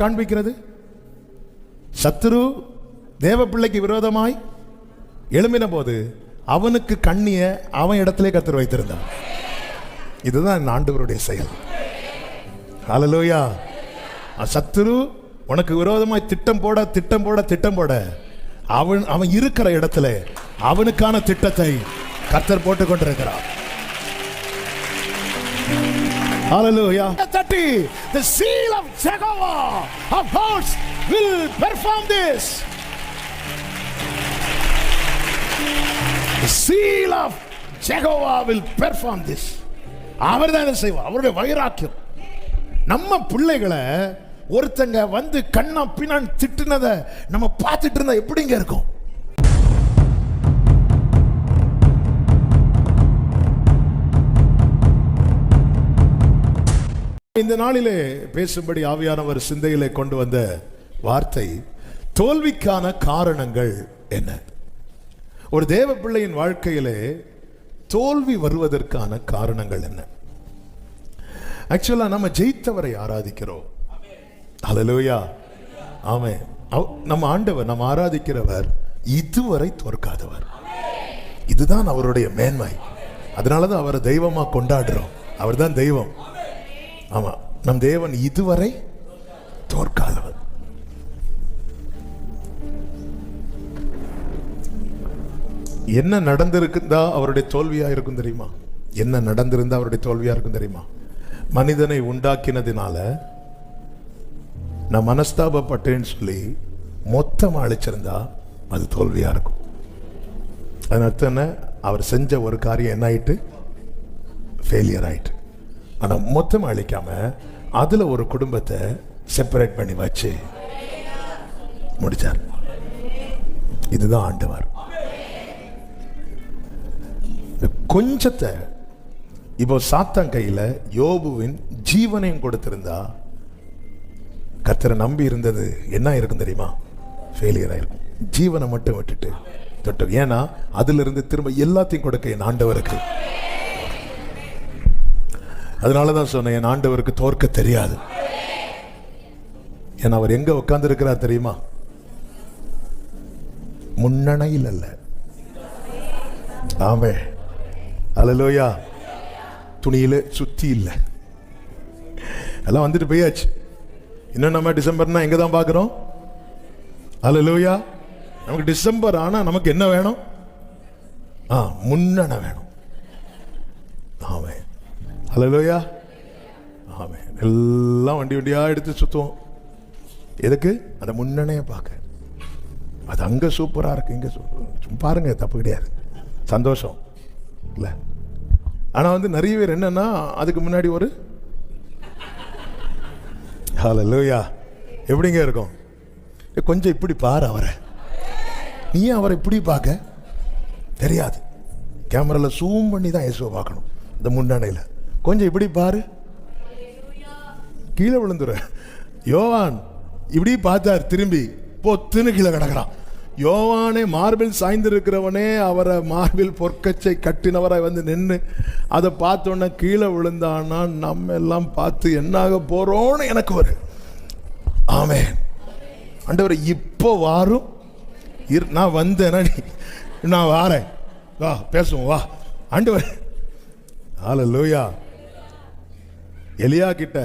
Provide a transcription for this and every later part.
காண்பிக்கிறது? சத்துரு தேவ பிள்ளைக்கு விரோதமாய் எழும்பின போது அவனுக்கு கண்ணிய அவன் இடத்திலே கர்த்தர் வைத்திருந்தான். இதுதான் ஆண்டவருடைய செயல். ஹல்லேலூயா. சத்துரு உனக்கு விரோதமாய் திட்டம் போட அவன் இருக்கிற இடத்துல அவனுக்கான திட்டத்தை கர்த்தர் போட்டுக் கொண்டிருக்கிறார். Hallelujah. The seal of Jehovah of hosts will perform this. The seal of Jehovah will perform this. அவர்தான் செய்வார். அவருடைய வைராக்கியம். நம்ம பிள்ளைகளை ஒருத்தங்க வந்து கண்ணா பின்னான் திட்டுனதை நம்ம பார்த்துட்டு இருந்தா எப்படிங்க இருக்கும்? இந்த நாளிலே பேசும்படி ஆவியானவர் சிந்தையிலே கொண்டு வந்த வார்த்தை, தோல்விக்கான காரணங்கள் என்ன? ஒரு தேவ பிள்ளையின் வாழ்க்கையிலே தோல்வி வருவதற்கான காரணங்கள் என்ன? ஆக்சுவலா நம்ம ஜெயித்தவரை ஆராதிக்கிறோம். ஹல்லேலூயா. ஆமென். நம்ம ஆண்டவர், நம்ம ஆராதிக்கிறவர் இதுவரை தோற்காதவர். இதுதான் அவருடைய மேன்மை. அதனாலதான் அவரை தெய்வமா கொண்டாடுறோம். அவர் தான் தெய்வம். ஆமா, நம் தேவன் இதுவரை தோற்காதவர். என்ன நடந்திருக்குதா அவருடைய தோல்வியா இருக்கும் தெரியுமா? என்ன நடந்திருந்தா அவருடைய தோல்வியா இருக்கும் தெரியுமா? மனிதனை உண்டாக்கினதினால நான் மனஸ்தாபப்பட்டேன்னு சொல்லி மொத்தமா அழிச்சிருந்தா அது தோல்வியா இருக்கும். அதன் அர்த்தம் என்ன? அவர் செஞ்ச ஒரு காரியம் என்ன ஆயிட்டு? ஃபெயிலியர் ஆயிட்டு. ஆனா மொத்தம் அழிக்காம அதுல ஒரு குடும்பத்தை செப்பரேட் பண்ணி வச்சு முடிச்சார். இதுதான் ஆண்டவர். கொஞ்சத்தை இப்போ சாத்தான் கையில யோபுவின் ஜீவனையும் கொடுத்திருந்தா கர்த்தரை நம்பி இருந்தது என்ன இருக்கும் தெரியுமா? ஃபெயிலியர் ஆயிருக்கும். ஜீவனை மட்டும் விட்டுட்டு தொட்டு. ஏன்னா அதுல இருந்து திரும்ப எல்லாத்தையும் கொடுக்க என் ஆண்டவருக்கு. அதனாலதான் சொன்னேன், என் ஆண்டவருக்கு தோற்க தெரியாது. ஏன்னா அவர் எங்க உட்கார்ந்து இருக்கிறார் தெரியுமா? முன்னணையில் அல்ல. ஆமே. ஹல்லேலூயா. துணியில சுத்தி இல்லை. எல்லாம் வந்துட்டு போயாச்சு. இன்னும் நம்ம டிசம்பர்னா எங்க தான் பார்க்கிறோம்? ஹல்லேலூயா. நமக்கு டிசம்பர் ஆனா நமக்கு என்ன வேணும்? முன்னணை வேணும். ஆமே. ஹல்லேலூயா. ஆமென். எல்லாம் வண்டி வண்டியா எடுத்து சுத்துவோம். எதுக்கு? அந்த முன்னணைய பார்க்க. அது அங்க சூப்பரா இருக்கு, இங்க பாருங்க, தப்பு கிடையாது, சந்தோஷம் இல்ல. ஆனா வந்து நிறைய பேர் என்னன்னா அதுக்கு முன்னாடி ஒரு ஹல்லேலூயா எப்படிங்க இருக்கும்? கொஞ்சம் இப்படி பாரு அவரை. நீ அவரை இப்படி பார்க்க தெரியாது. கேமரால ஜூம் பண்ணி தான் இயேசுவை பார்க்கணும். இந்த முன்னணையில கொஞ்சம் இப்படி பாரு, கீழே விழுந்துரு. யோவான் இப்படி பார்த்தார், திரும்பி பொத்துன்னு கீழே கிடக்கிறான். யோவானே மார்பில் சாய்ந்திருக்கிறவனே அவரை மார்பில் பொற்கச்சை கட்டினவரை வந்து நின்று அதை பார்த்தோன்னே கீழே விழுந்தான்னா நம்ம எல்லாம் பார்த்து என்னாக போறோம்னு எனக்கு ஒரு ஆமென். ஆண்டவரே இப்போ வாரும், நான் வந்தேன்னா நான் வாரேன், வா பேசுவோம், வா ஆண்டவரே. ஹல்லேலூயா. எலியா கிட்ட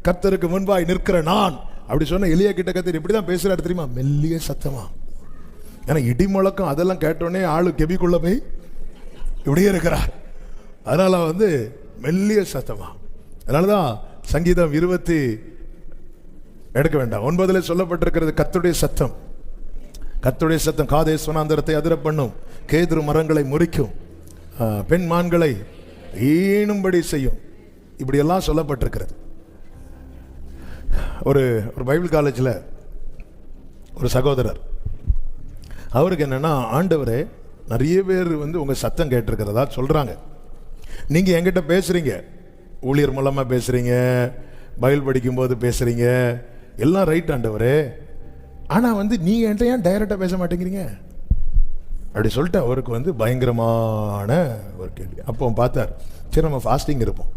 கர்த்தருக்கு முன்பாய் நிற்கிற நான் அப்படி சொன்ன எலியா கிட்ட கர்த்தர் இப்படிதான் பேசுறாரு தெரியுமா? மெல்லிய சத்தமா. ஏன்னா இடி முழக்கம் அதெல்லாம் கேட்டோடனே ஆளு கெபிக்குள்ள போய் இப்படியே இருக்கிறார். அதனால வந்து மெல்லிய சத்தமா. அதனாலதான் சங்கீதம் 20 எடுக்க வேண்டாம் 9 சொல்லப்பட்டிருக்கிறது, கர்த்தருடைய சத்தம். கர்த்தருடைய சத்தம் காதேஸ் வனாந்தரத்தை அதிர பண்ணும், கேதுரு மரங்களை முறிக்கும், பெண் மான்களை ஈனும்படி செய்யும். இப்படி எல்லாம் சொல்லப்பட்டிருக்கிறது. ஒரு பைபிள் காலேஜில் ஒரு சகோதரர், அவருக்கு என்னன்னா, ஆண்டவரே நிறைய பேர் வந்து உங்க சத்தம் கேட்டிருக்கிறதா சொல்றாங்க. நீங்க என்கிட்ட பேசுறீங்க, ஊழியர் மூலமா பேசுறீங்க, பைபிள் படிக்கும்போது பேசுறீங்க, எல்லாம் ரைட் ஆண்டவரே. ஆனா வந்து நீங்க என்கிட்ட ஏன் டைரக்டா பேச மாட்டேங்கிறீங்க அப்படி சொல்லிட்டு அவருக்கு வந்து பயங்கரமான ஒரு கேள்வி. அப்போ பார்த்தார், சரி நம்ம ஃபாஸ்டிங் இருப்போம்.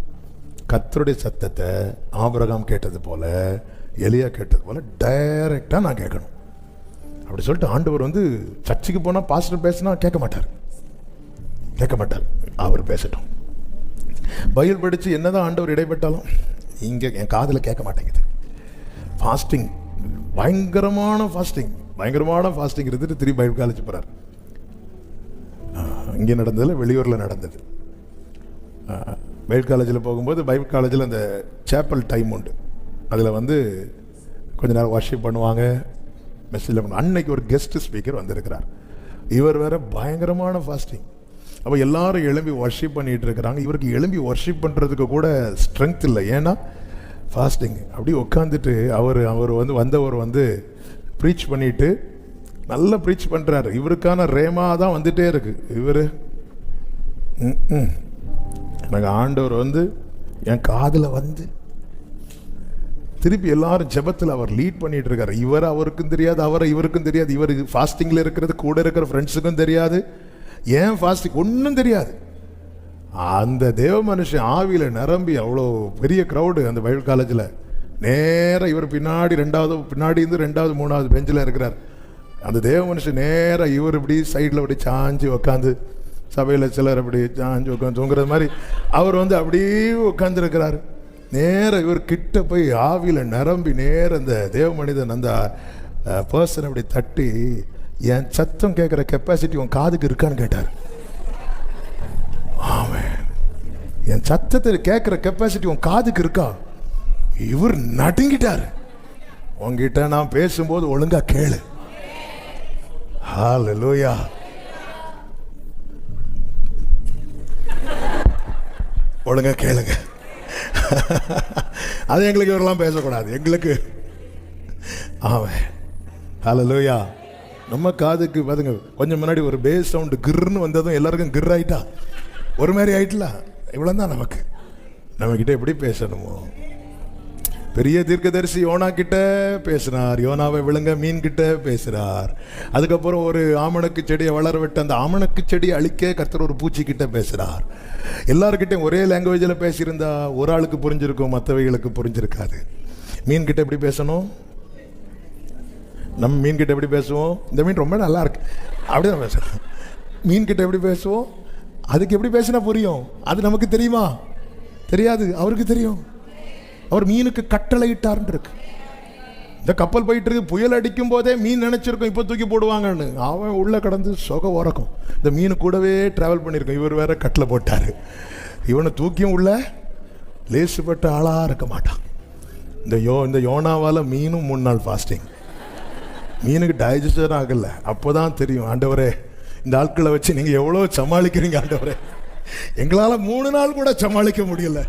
கர்த்தருடைய சத்தத்தை ஆபிரகாம் கேட்டது போல எலியா கேட்டது போல டைரக்டாக நான் கேட்கணும் அப்படி சொல்லிட்டு ஆண்டவர் வந்து சர்ச்சுக்கு போனால் பாஸ்டர் பேசினா கேட்க மாட்டார். அவர் பேசட்டும். பைபிள் படித்து என்னதான் ஆண்டவர் இடைப்பட்டாலும் இங்கே என் காதில் கேட்க மாட்டேங்குது. ஃபாஸ்டிங், பயங்கரமான ஃபாஸ்டிங் இருந்துட்டு திரும்பி பைபிள் காலேஜ் போகிறார். இங்கே நடந்ததில் வெளியூரில் நடந்தது. பைபிள் காலேஜில் போகும்போது பைபிள் காலேஜில் அந்த சேப்பல் டைம் உண்டு. அதில் வந்து கொஞ்ச நேரம் வர்ஷிப் பண்ணுவாங்க, மெசேஜ் பண்ணுவாங்க. அன்னைக்கு ஒரு கெஸ்ட் ஸ்பீக்கர் வந்திருக்கிறார். இவர் வேற பயங்கரமான ஃபாஸ்டிங். அப்போ எல்லாரும் எழும்பி வர்ஷிப் பண்ணிட்டு இருக்கிறாங்க. இவருக்கு எழும்பி வர்ஷிப் பண்ணுறதுக்கு கூட ஸ்ட்ரென்த் இல்லை, ஏன்னா ஃபாஸ்டிங். அப்படி உட்காந்துட்டு அவர் வந்து வந்தவர் வந்து ப்ரீச் பண்ணிட்டு நல்லா ப்ரீச் பண்ணுறாரு. இவருக்கான ரேமா தான் வந்துட்டே இருக்கு. இவர் எனக்கு ஆண்டவர் வந்து என் காதில் வந்து திருப்பி எல்லாரும் ஜெபத்தில் அவர் லீட் பண்ணிட்டு இருக்காரு. அவருக்கும் தெரியாது, இவருக்கும் தெரியாது. இவருக்கு ஃபாஸ்டிங்கில் இருக்கிறது கூட இருக்கிற ஃப்ரெண்ட்ஸுக்கும் தெரியாது. ஏன் ஃபாஸ்டிங் ஒன்றும் தெரியாது. அந்த தேவ மனுஷன் ஆவியில் நிரம்பி அவ்வளோ பெரிய க்ரௌடு அந்த பைபிள் காலேஜில். நேராக இவர் பின்னாடி இருந்து ரெண்டாவது மூணாவது பெஞ்சில் இருக்கிறார். அந்த தேவ மனுஷன் நேராக இவர் இப்படி சைடில் அப்படி சாஞ்சி உக்காந்து, சபையில் சிலர் அப்படி சாஞ்சி உட்காந்து தூங்குறது மாதிரி அவர் வந்து அப்படியே உட்காந்துருக்கிறார். நேராக இவர் கிட்ட போய் ஆவியில் நிரம்பி அந்த தேவ மனிதன் அந்த பர்சன் அப்படி தட்டி, என் சத்தம் கேட்குற கெப்பாசிட்டி உன் காதுக்கு இருக்கான்னு கேட்டார். ஆமென். என் சத்தத்தை கேட்குற கெப்பாசிட்டி உன் காதுக்கு இருக்கா? இவர் நடுங்கிட்டார். உங்ககிட்ட நான் பேசும்போது ஒழுங்கா கேளு. ஹல்லேலூயா. ஒழுங்கா கேளுங்க. அது எங்களுக்கு இவரெல்லாம் பேசக்கூடாது, எங்களுக்கு. ஆமென். ஹல்லேலூயா. நம்ம காதுக்கு பாருங்க, கொஞ்சம் முன்னாடி ஒரு பேஸ் சவுண்டு கிர்ன்னு வந்ததும் எல்லாருக்கும் கிர் ஆயிட்டா, ஒரு மாதிரி ஆயிட்டல. இவ்வளோ தான் நம்மக்கிட்ட எப்படி பேசணுமோ. பெரிய தீர்க்கதரிசி யோனா கிட்ட பேசினார், யோனாவை விழுங்க மீன் கிட்ட பேசுகிறார். அதுக்கப்புறம் ஒரு ஆமணக்கு செடியை வளர விட்டு அந்த ஆமணக்கு செடியை அழிக்க கர்த்தர் ஒரு பூச்சி கிட்ட பேசுகிறார். எல்லாருக்கிட்டையும் ஒரே லாங்குவேஜில் பேசியிருந்தா ஒரு ஆளுக்கு புரிஞ்சிருக்கும், மற்றவைகளுக்கு புரிஞ்சிருக்காது. மீன் கிட்ட எப்படி பேசணும்? நம்ம மீன் கிட்ட எப்படி பேசுவோம்? இந்த மீன் ரொம்ப நல்லா இருக்கு அப்படிதான் பேசுவோம். மீன் கிட்ட எப்படி பேசுவோம்? அதுக்கு எப்படி பேசினா புரியும்? அது நமக்கு தெரியுமா? தெரியாது, அவருக்கு தெரியும். அவர் மீனுக்கு கட்டளை இட்டார்ன்னு இருக்கு. இந்த கப்பல் போயிட்டு இருக்கு, புயல் அடிக்கும் போதே மீன் நினைச்சிருக்கோம் இப்போ தூக்கி போடுவாங்கன்னு. அவன் உள்ள கடந்து சொக உறக்கும். இந்த மீன் கூடவே டிராவல் பண்ணியிருக்கோம். இவர் வேற கட்டளை போட்டாரு. இவனை தூக்கியும் உள்ள லேசுப்பட்ட ஆளாக இருக்க மாட்டான். இந்த யோனாவால் மீனும் 3 நாள் ஃபாஸ்டிங். மீனுக்கு டைஜஸ்டர் ஆகல. அப்போதான் தெரியும், ஆண்டவரே இந்த ஆட்களை வச்சு நீங்கள் எவ்வளோ சமாளிக்கிறீங்க ஆண்டவரே, எங்களால் 3 நாள் கூட சமாளிக்க முடியல.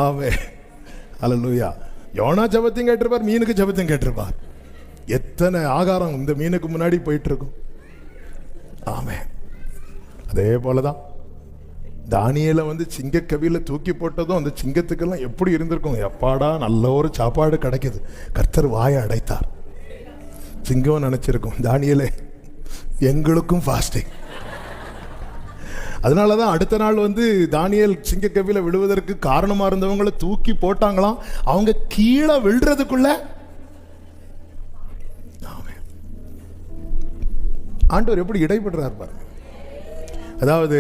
ஆமென். ஹல்லேலூயா. யோனா ஜெபத்தையும் கேட்டிருப்பார், மீனுக்கு ஜெபத்தையும் கேட்டிருப்பார். எத்தனை ஆகாரம் இந்த மீனுக்கு முன்னாடி போயிட்டு இருக்கும். ஆமென். அதே போலதான் தானியேலை வந்து சிங்கக்கவியில் தூக்கி போட்டதும் அந்த சிங்கத்துக்கெல்லாம் எப்படி இருந்திருக்கும். எப்பாடா நல்ல ஒரு சாப்பாடு கிடைக்குது, கர்த்தர் வாயை அடைத்தார். சிங்கம் நினைச்சிருக்கும், தானியேலே எங்களுக்கும் ஃபாஸ்டிங். அதனாலதான் அடுத்த நாள் வந்து தானியேல் சிங்கக்கவியில விழுவதற்கு காரணமா இருந்தவங்களை தூக்கி போட்டாங்களாம். அவங்க கீழே விழுறதுக்குள்ள ஆண்டவர் எப்படி இடைப்படுறார் பாருங்க. அதாவது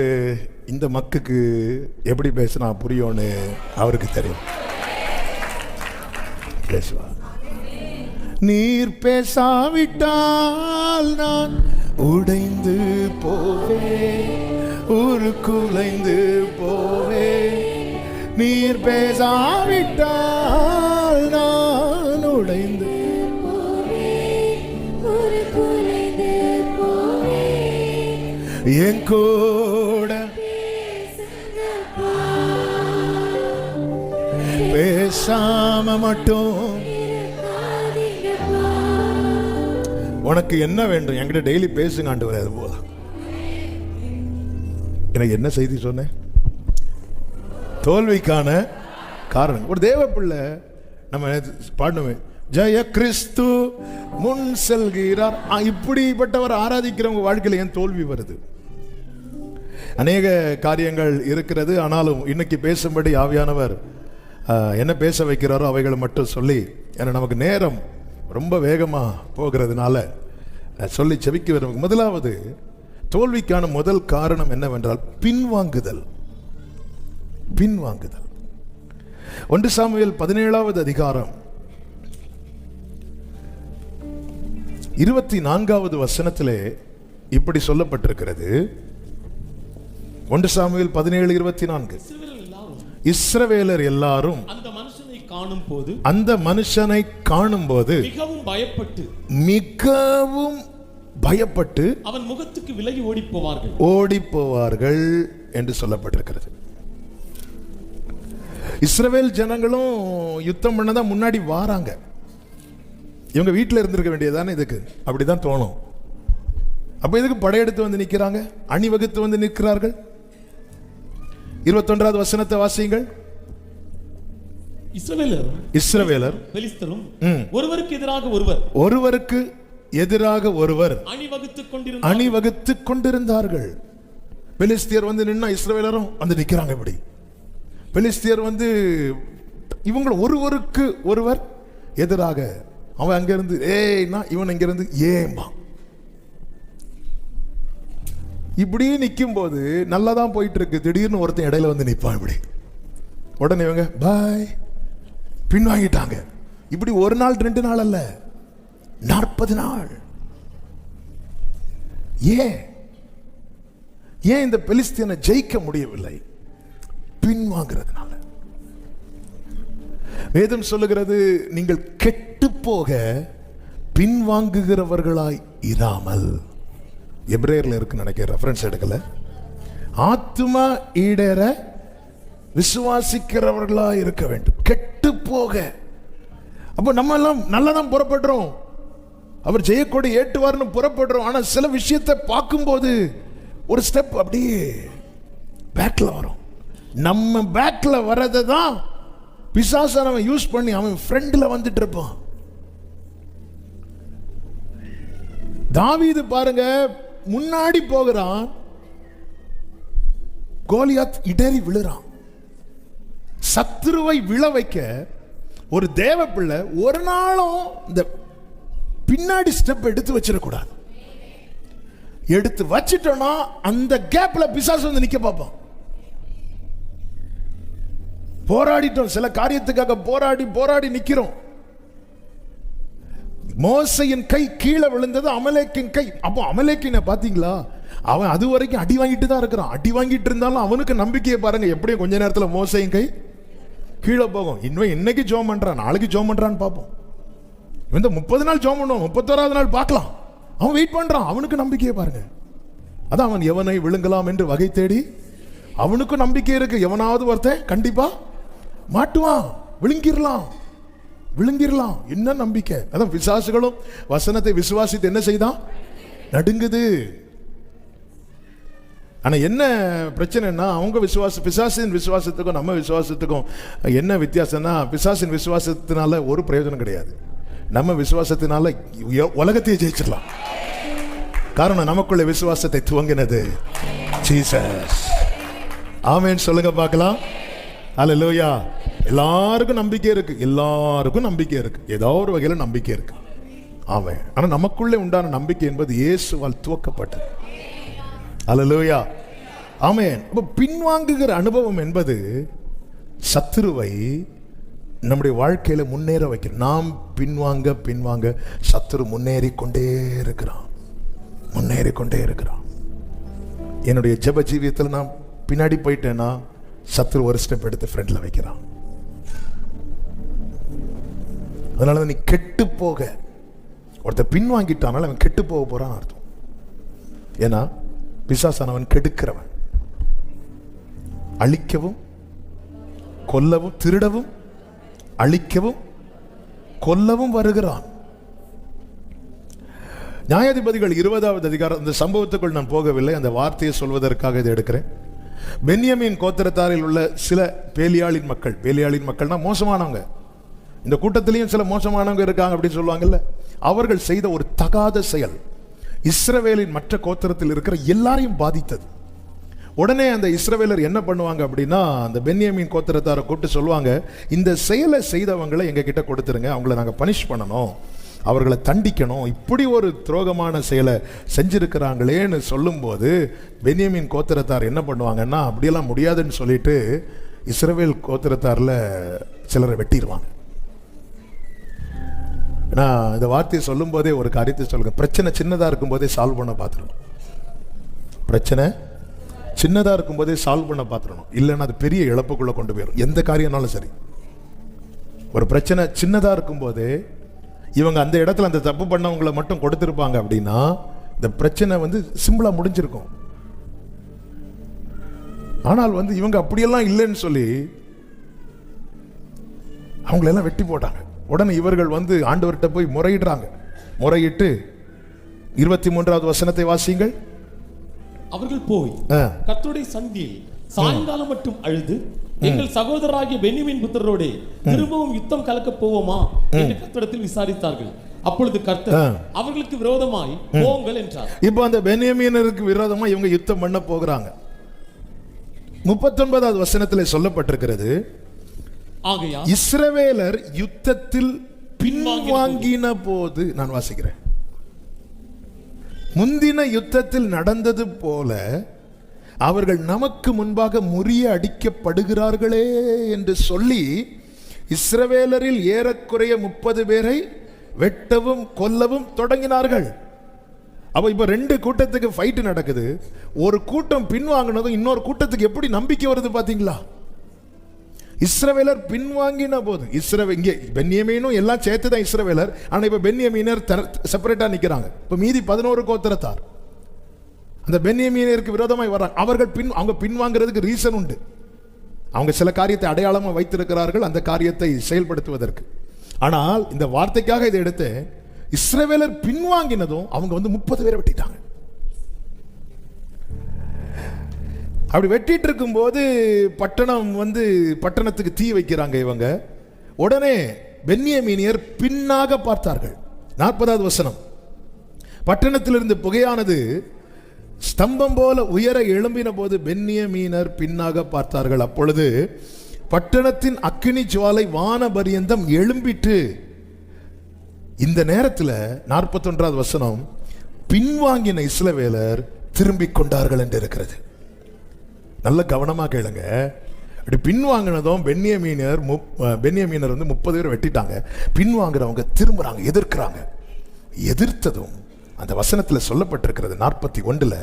இந்த மக்குக்கு எப்படி பேசினா புரியும்னு அவருக்கு தெரியும். பேசுவார். நீர் பேசாவிட்டால் நான் உடைந்து போவேன், உருக்குலைந்து போவேன். நீர் பேசாவிட்டால் நான் உடைந்து என் கூட பேசாம மட்டும் உனக்கு என்ன வேண்டும் என்கிட்ட டெய்லி பேசுங்க ஆண்டவரே. அது போதும். எனக்கு என்ன செய்தி சொன்னேன்? தோல்விக்கான காரணம். ஒரு தேவ பிள்ளை நம்ம பாடணுமே, ஜெய கிறிஸ்து முன் செல்கிறார். இப்படிப்பட்டவர் ஆராதிக்கிறவங்க வாழ்க்கையில் ஏன் தோல்வி வருது? அநேக காரியங்கள் இருக்கிறது. ஆனாலும் இன்னைக்கு பேசும்படி ஆவியானவர் என்ன பேச வைக்கிறாரோ அவைகளை மட்டும் சொல்லி, ஏன்னா நமக்கு நேரம் ரொம்ப வேகமாக போகிறதுனால சொல்லி செபிக்க வரும். முதலாவது தோல்விக்கான முதல் காரணம் என்னவென்றால் பின்வாங்குதல். பின்வாங்குதல். 1 சாமுவேல் 17வது அதிகாரம் 24வது வசனத்திலே இப்படி சொல்லப்பட்டிருக்கிறது. 1 சாமுவேல் 17:24. இஸ்ரவேலர் எல்லாரும் அந்த மனுஷனை காணும்போது மிகவும் பயப்பட்டு அவன் முகத்துக்கு விலகி ஓடி போவார்கள் என்று சொல்லப்பட்டிருக்கிறது. இஸ்ரவேல் ஜனங்களும் யுத்தம் பண்ணதான் முன்னாடி வாராங்க. இவங்க வீட்டில் இருந்திருக்க வேண்டியதானே, இதுக்கு அப்படிதான் தோணும். அப்ப இதுக்கு படையெடுத்து வந்து நிற்கிறாங்க, அணிவகுத்து வந்து நிற்கிறார்கள். 21வது வசனத்தை வாசியுங்கள். இஸ்ரவேலர் ஒருவருக்கு எதிராக ஒருவர் அணிவகுத்துக் கொண்டிருந்தார்கள். பெலிஸ்தியர் வந்து நின்னா இஸ்ரவேலரும் வந்து நிற்கிறாங்க. இப்படி பெலிஸ்தியர் வந்து இவங்க ஒருவருக்கு ஒருவர் எதிராக, அவன் அங்கிருந்து ஏய்னா இவன் இங்கிருந்து ஏம்பா. இப்படி நிற்கும் போது நல்லாதான் போயிட்டு இருக்கு. திடீர்னு ஒருத்தன் இடையில வந்து நிற்பான். இப்படி உடனே இவங்க பாய் பின்வாங்கிட்டாங்க. இப்படி ஒரு நாள் 2 நாள் அல்ல, 40 நாள். ஏன் இந்த பெலிஸ்தியனை ஜெயிக்க முடியவில்லை? பின்வாங்கிறதுனால. வேதம் சொல்லுகிறது, நீங்கள் கெட்டு போக பின்வாங்குகிறவர்களாய் இராமல். எபிரேயர்ல இருக்கு நினைக்கிற, ரெஃபரன்ஸ் எடுக்கல. ஆத்துமா ஈடேற விசுவாசிக்கிறவர்களா இருக்க வேண்டும், கெட்டு போக. அப்ப நம்ம எல்லாம் நல்லதான் புறப்படுறோம், அவர் ஜெயக்கொடி ஏற்றுவார்னு புறப்படுறோம். ஆனா சில விஷயத்தை பார்க்கும்போது ஒரு ஸ்டெப் அப்படியே பேக்ல வரும். நம்ம பேக்ல வரதை தான் பிசாசை நம்ம யூஸ் பண்ணி அவன் ஃப்ரெண்ட்ல வந்துட்டு இருப்பான். தாவீது பாருங்க, முன்னாடி போகிறான், கோலியாத் இடறி விழுறான். சத்துருவை விழ வைக்க ஒரு தேவ பிள்ளை ஒரு நாளும் இந்த பின்னாடி ஸ்டெப் எடுத்து வச்சிடக்கூடாது. எடுத்து வச்சிட்டோம்னா அந்த கேப்ல பிசாசு வந்து நிக்க பார்ப்பான். போராடிட்டோம், சில காரியத்துக்காக போராடி நிக்கிறோம். மோசையின் கை கீழே விழுந்தது, அமலேக்கின் கை. அப்போ அமலேக்கின பாத்தீங்களா, அவன் அது வரைக்கும் அடி வாங்கிட்டு தான் இருக்கிறான். அடி வாங்கிட்டு இருந்தாலும் அவனுக்கு நம்பிக்கையை பாருங்க, எப்படியும் கொஞ்ச நேரத்தில் மோசையின் கை கீழே போகும். இன்னைக்கு ஜோம் பண்றான், நாளைக்கு ஜோம் பண்றான்னு பார்ப்போம். இந்த 30 நாள் ஜோம் பண்ணுவோம், 31வது நாள் பார்க்கலாம். அவன் வெயிட் பண்றான், அவனுக்கு நம்பிக்கையை பாருங்க. அதான் அவன் எவனை விழுங்கலாம் என்று வகை தேடி, அவனுக்கும் நம்பிக்கை இருக்கு, எவனாவது ஒருத்தன் கண்டிப்பா மாட்டுவான், விழுங்கிடலாம். என்ன நம்பிக்கை. அதான் பிசாசுகளும் வசனத்தை விசுவாசித்து என்ன செய்தான்? நடுங்குது. ஆனா என்ன பிரச்சனைனா, அவங்க பிசாசின் விசுவாசத்துக்கும் நம்ம விசுவாசத்துக்கும் என்ன வித்தியாசம்னா, பிசாசின் விசுவாசத்தினால ஒரு பிரயோஜனம் கிடையாது. நம்ம விசுவாசத்தினால உலகத்தையே ஜெயிச்சிடலாம். காரணம், நமக்குள்ள விசுவாசத்தை துவங்கினது ஜீசஸ். ஆமென் சொல்லுங்க பார்க்கலாம். அல்லேலூயா. எல்லாருக்கும் நம்பிக்கை இருக்கு, ஏதோ ஒரு வகையில் நம்பிக்கை இருக்கு. ஆமென். ஆனா நமக்குள்ளே உண்டான நம்பிக்கை என்பது இயேசுவால் துவக்கப்பட்டது. அல்லேலூயா. ஆமென். அப்ப பின்வாங்குகிற அனுபவம் என்பது சத்துருவை நம்முடைய வாழ்க்கையில முன்னேற வைக்க. நாம் பின்வாங்க சத்துரு முன்னேறி கொண்டே இருக்கிறான். என்னுடைய ஜெப ஜீவியத்தில் நான் பின்னாடி போயிட்டேன்னா சத்துரு ஒரு ஸ்டெப் எடுத்து ஃப்ரண்ட்ல வைக்கிறான். அதனால நீ கெட்டு போக, ஒருத்தர் பின்வாங்கிட்டானால அவன் கெட்டு போக போறான் அர்த்தம். ஏன்னா பிசாசானவன் கெடுக்கிறவன், அழிக்கவும் கொல்லவும், திருடவும் அழிக்கவும் கொல்லவும் வருகிறான். நியாயாதிபதிகள் 20வது அதிகாரம், இந்த சம்பவத்துக்குள் நான் போகவில்லை, அந்த வார்த்தையை சொல்வதற்காக இதை எடுக்கிறேன். பென்யமீன் கோத்திரத்தாரில் உள்ள சில பேலியாளின் மக்கள்னா மோசமானவங்க. இந்த கூட்டத்திலையும் சில மோசமானவங்க இருக்காங்க அப்படின்னு சொல்லுவாங்கல்ல. அவர்கள் செய்த ஒரு தகாத செயல் இஸ்ரவேலின் மற்ற கோத்திரத்தில் இருக்கிற எல்லாரையும் பாதித்தது. உடனே அந்த இஸ்ரவேலர் என்ன பண்ணுவாங்க அப்படின்னா, அந்த பென்யமீன் கோத்திரத்தாரை கூப்பிட்டு சொல்லுவாங்க, இந்த செயலை செய்தவங்களை எங்க கிட்ட கொடுத்துருங்க, அவங்கள நாங்கள் பனிஷ் பண்ணணும், அவர்களை தண்டிக்கணும், இப்படி ஒரு துரோகமான செயலை செஞ்சிருக்கிறாங்களேன்னு சொல்லும்போது பென்யமீன் கோத்திரத்தார் என்ன பண்ணுவாங்கன்னா, அப்படியெல்லாம் முடியாதுன்னு சொல்லிட்டு இஸ்ரவேல் கோத்திரத்தாரில் சிலரை வெட்டிடுவாங்க. நான் இந்த வார்த்தையை சொல்லும் போதே ஒரு காரியத்தை சொல்லுங்க, பிரச்சனை சின்னதாக இருக்கும் போதே சால்வ் பண்ண பார்த்துடணும். பிரச்சனை சின்னதாக இருக்கும் போதே சால்வ் பண்ண பார்த்துடணும், இல்லைன்னா அது பெரிய இழப்புக்குள்ளே கொண்டு போயிடும். எந்த காரியம்னாலும் சரி, ஒரு பிரச்சனை சின்னதாக இருக்கும் போதே இவங்க அந்த இடத்துல அந்த தப்பு பண்ணவங்களை மட்டும் கொடுத்துருப்பாங்க அப்படின்னா இந்த பிரச்சனை வந்து சிம்பிளா முடிஞ்சிருக்கும். ஆனால் வந்து இவங்க அப்படியெல்லாம் இல்லைன்னு சொல்லி அவங்களெல்லாம் வெட்டி போட்டாங்க. உடனே இவர்கள் வந்து ஆண்டவர்கிட்ட போய் முறையிடுறாங்க. முறையிட்டு 23வது வசனத்தை வாசியுங்கள். அவர்கள் போய் கர்த்தருடைய சந்நிதியில் சாயங்காலம் மட்டும் அழுது, எங்கள் சகோதரராகிய பென்யமீன் புத்திரரோடே திரும்பவும் யுத்தம் கலக்க போவோமா என்று கர்த்தரிடத்தில் விசாரித்தார்கள். அப்பொழுது கர்த்தர் அவர்களுக்கு விரோதமாய் போங்கள் என்றார். இப்போ அந்த பென்யமீனருக்கு விரோதமா இவங்க யுத்தம் பண்ண போகிறாங்க. 39வது வசனத்தில் சொல்லப்பட்டிருக்கிறது, ஆகையால் இஸ்ரவேலர் யுத்தத்தில் பின்வாங்கின போது, நான் வாசிக்கிறேன், முந்தின யுத்தத்தில் நடந்தது போல அவர்கள் நமக்கு முன்பாக முறிய அடிக்கப்படுகிறார்களே என்று சொல்லி இஸ்ரவேலரில் ஏறக்குறைய 30 பேரை வெட்டவும் கொல்லவும் தொடங்கினார்கள். அப்ப இப்ப 2 கூட்டத்துக்கு ஃபைட் நடக்குது. ஒரு கூட்டம் பின்வாங்கினதும் இன்னொரு கூட்டத்துக்கு எப்படி நம்பிக்கை வருது பாத்தீங்களா? இஸ்ரவேலர் பின்வாங்கின போது, இங்கே பென்யமீனும் எல்லாம் சேர்த்து தான் இஸ்ரவேலர். ஆனா இப்ப பென்யமீனர் செப்பரேட்டா நிக்கிறாங்க. இப்ப மீதி 11 கோத்திரத்தார் அந்த பென்யமீனருக்கு விரோதமாய் வர்றாங்க. அவர்கள் அவங்க பின்வாங்கிறதுக்கு ரீசன் உண்டு. அவங்க சில காரியத்தை அடையாளமா வைத்திருக்கிறார்கள் அந்த காரியத்தை செயல்படுத்துவதற்கு. ஆனால் இந்த வார்த்தைக்காக இதை எடுத்து, இஸ்ரவேலர் பின்வாங்கினதும் அவங்க வந்து 30 பேரை வெட்டிட்டாங்க. அப்படி வெட்டிட்டு இருக்கும் போது பட்டணத்துக்கு தீ வைக்கிறாங்க இவங்க. உடனே பென்யமீனியர் பின்னாக பார்த்தார்கள். 40வது வசனம், பட்டணத்திலிருந்து புகையானது ஸ்தம்பம் போல உயர எழும்பின போது பென்யமீனர் பின்னாக பார்த்தார்கள். அப்பொழுது பட்டணத்தின் அக்கினி ஜுவாலை வான பரியந்தம் எழும்பிட்டு. இந்த நேரத்தில் 41வது வசனம், பின்வாங்கின இஸ்ரவேலர் திரும்பிக் கொண்டார்கள் என்று இருக்கிறது. நல்ல கவனமா கேளுங்க. அப்படி பின்வாங்கினதும் பென்யமீனர் வந்து 30 பேர் வெட்டிட்டாங்க. பின்வாங்குறவங்க திரும்புறாங்க, எதிர்க்கிறாங்க. எதிர்த்ததும் அந்த வசனத்தில் சொல்லப்பட்டிருக்கிறது 41ல்,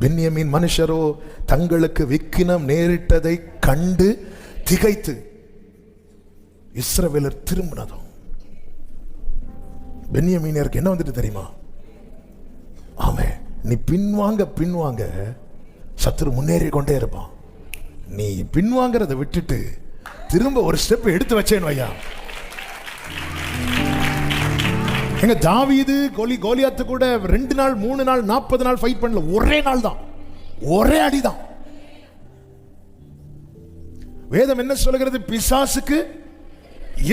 பென்யமீன் மனுஷரோ தங்களுக்கு விக்கினம் நேரிட்டதை கண்டு திகைத்து. இஸ்ரவேலர் திரும்பினதும் பென்யமீனருக்கு என்ன வந்துட்டு தெரியுமா? ஆமென், நீ பின்வாங்க சத்துரு முன்னேறி கொண்டே இருப்பான். நீ பின்வாங்கிறத விட்டுட்டு திரும்ப ஒரு ஸ்டெப் எடுத்து வச்சேன் வையா. எங்க தாவீது கோலியாத்து கூட 2 நாள் 3 நாள் 40 நாள் ஃபைட் பண்ணல, ஒரே நாள் தான், ஒரே அடிதான். வேதம் என்ன சொல்கிறது? பிசாசுக்கு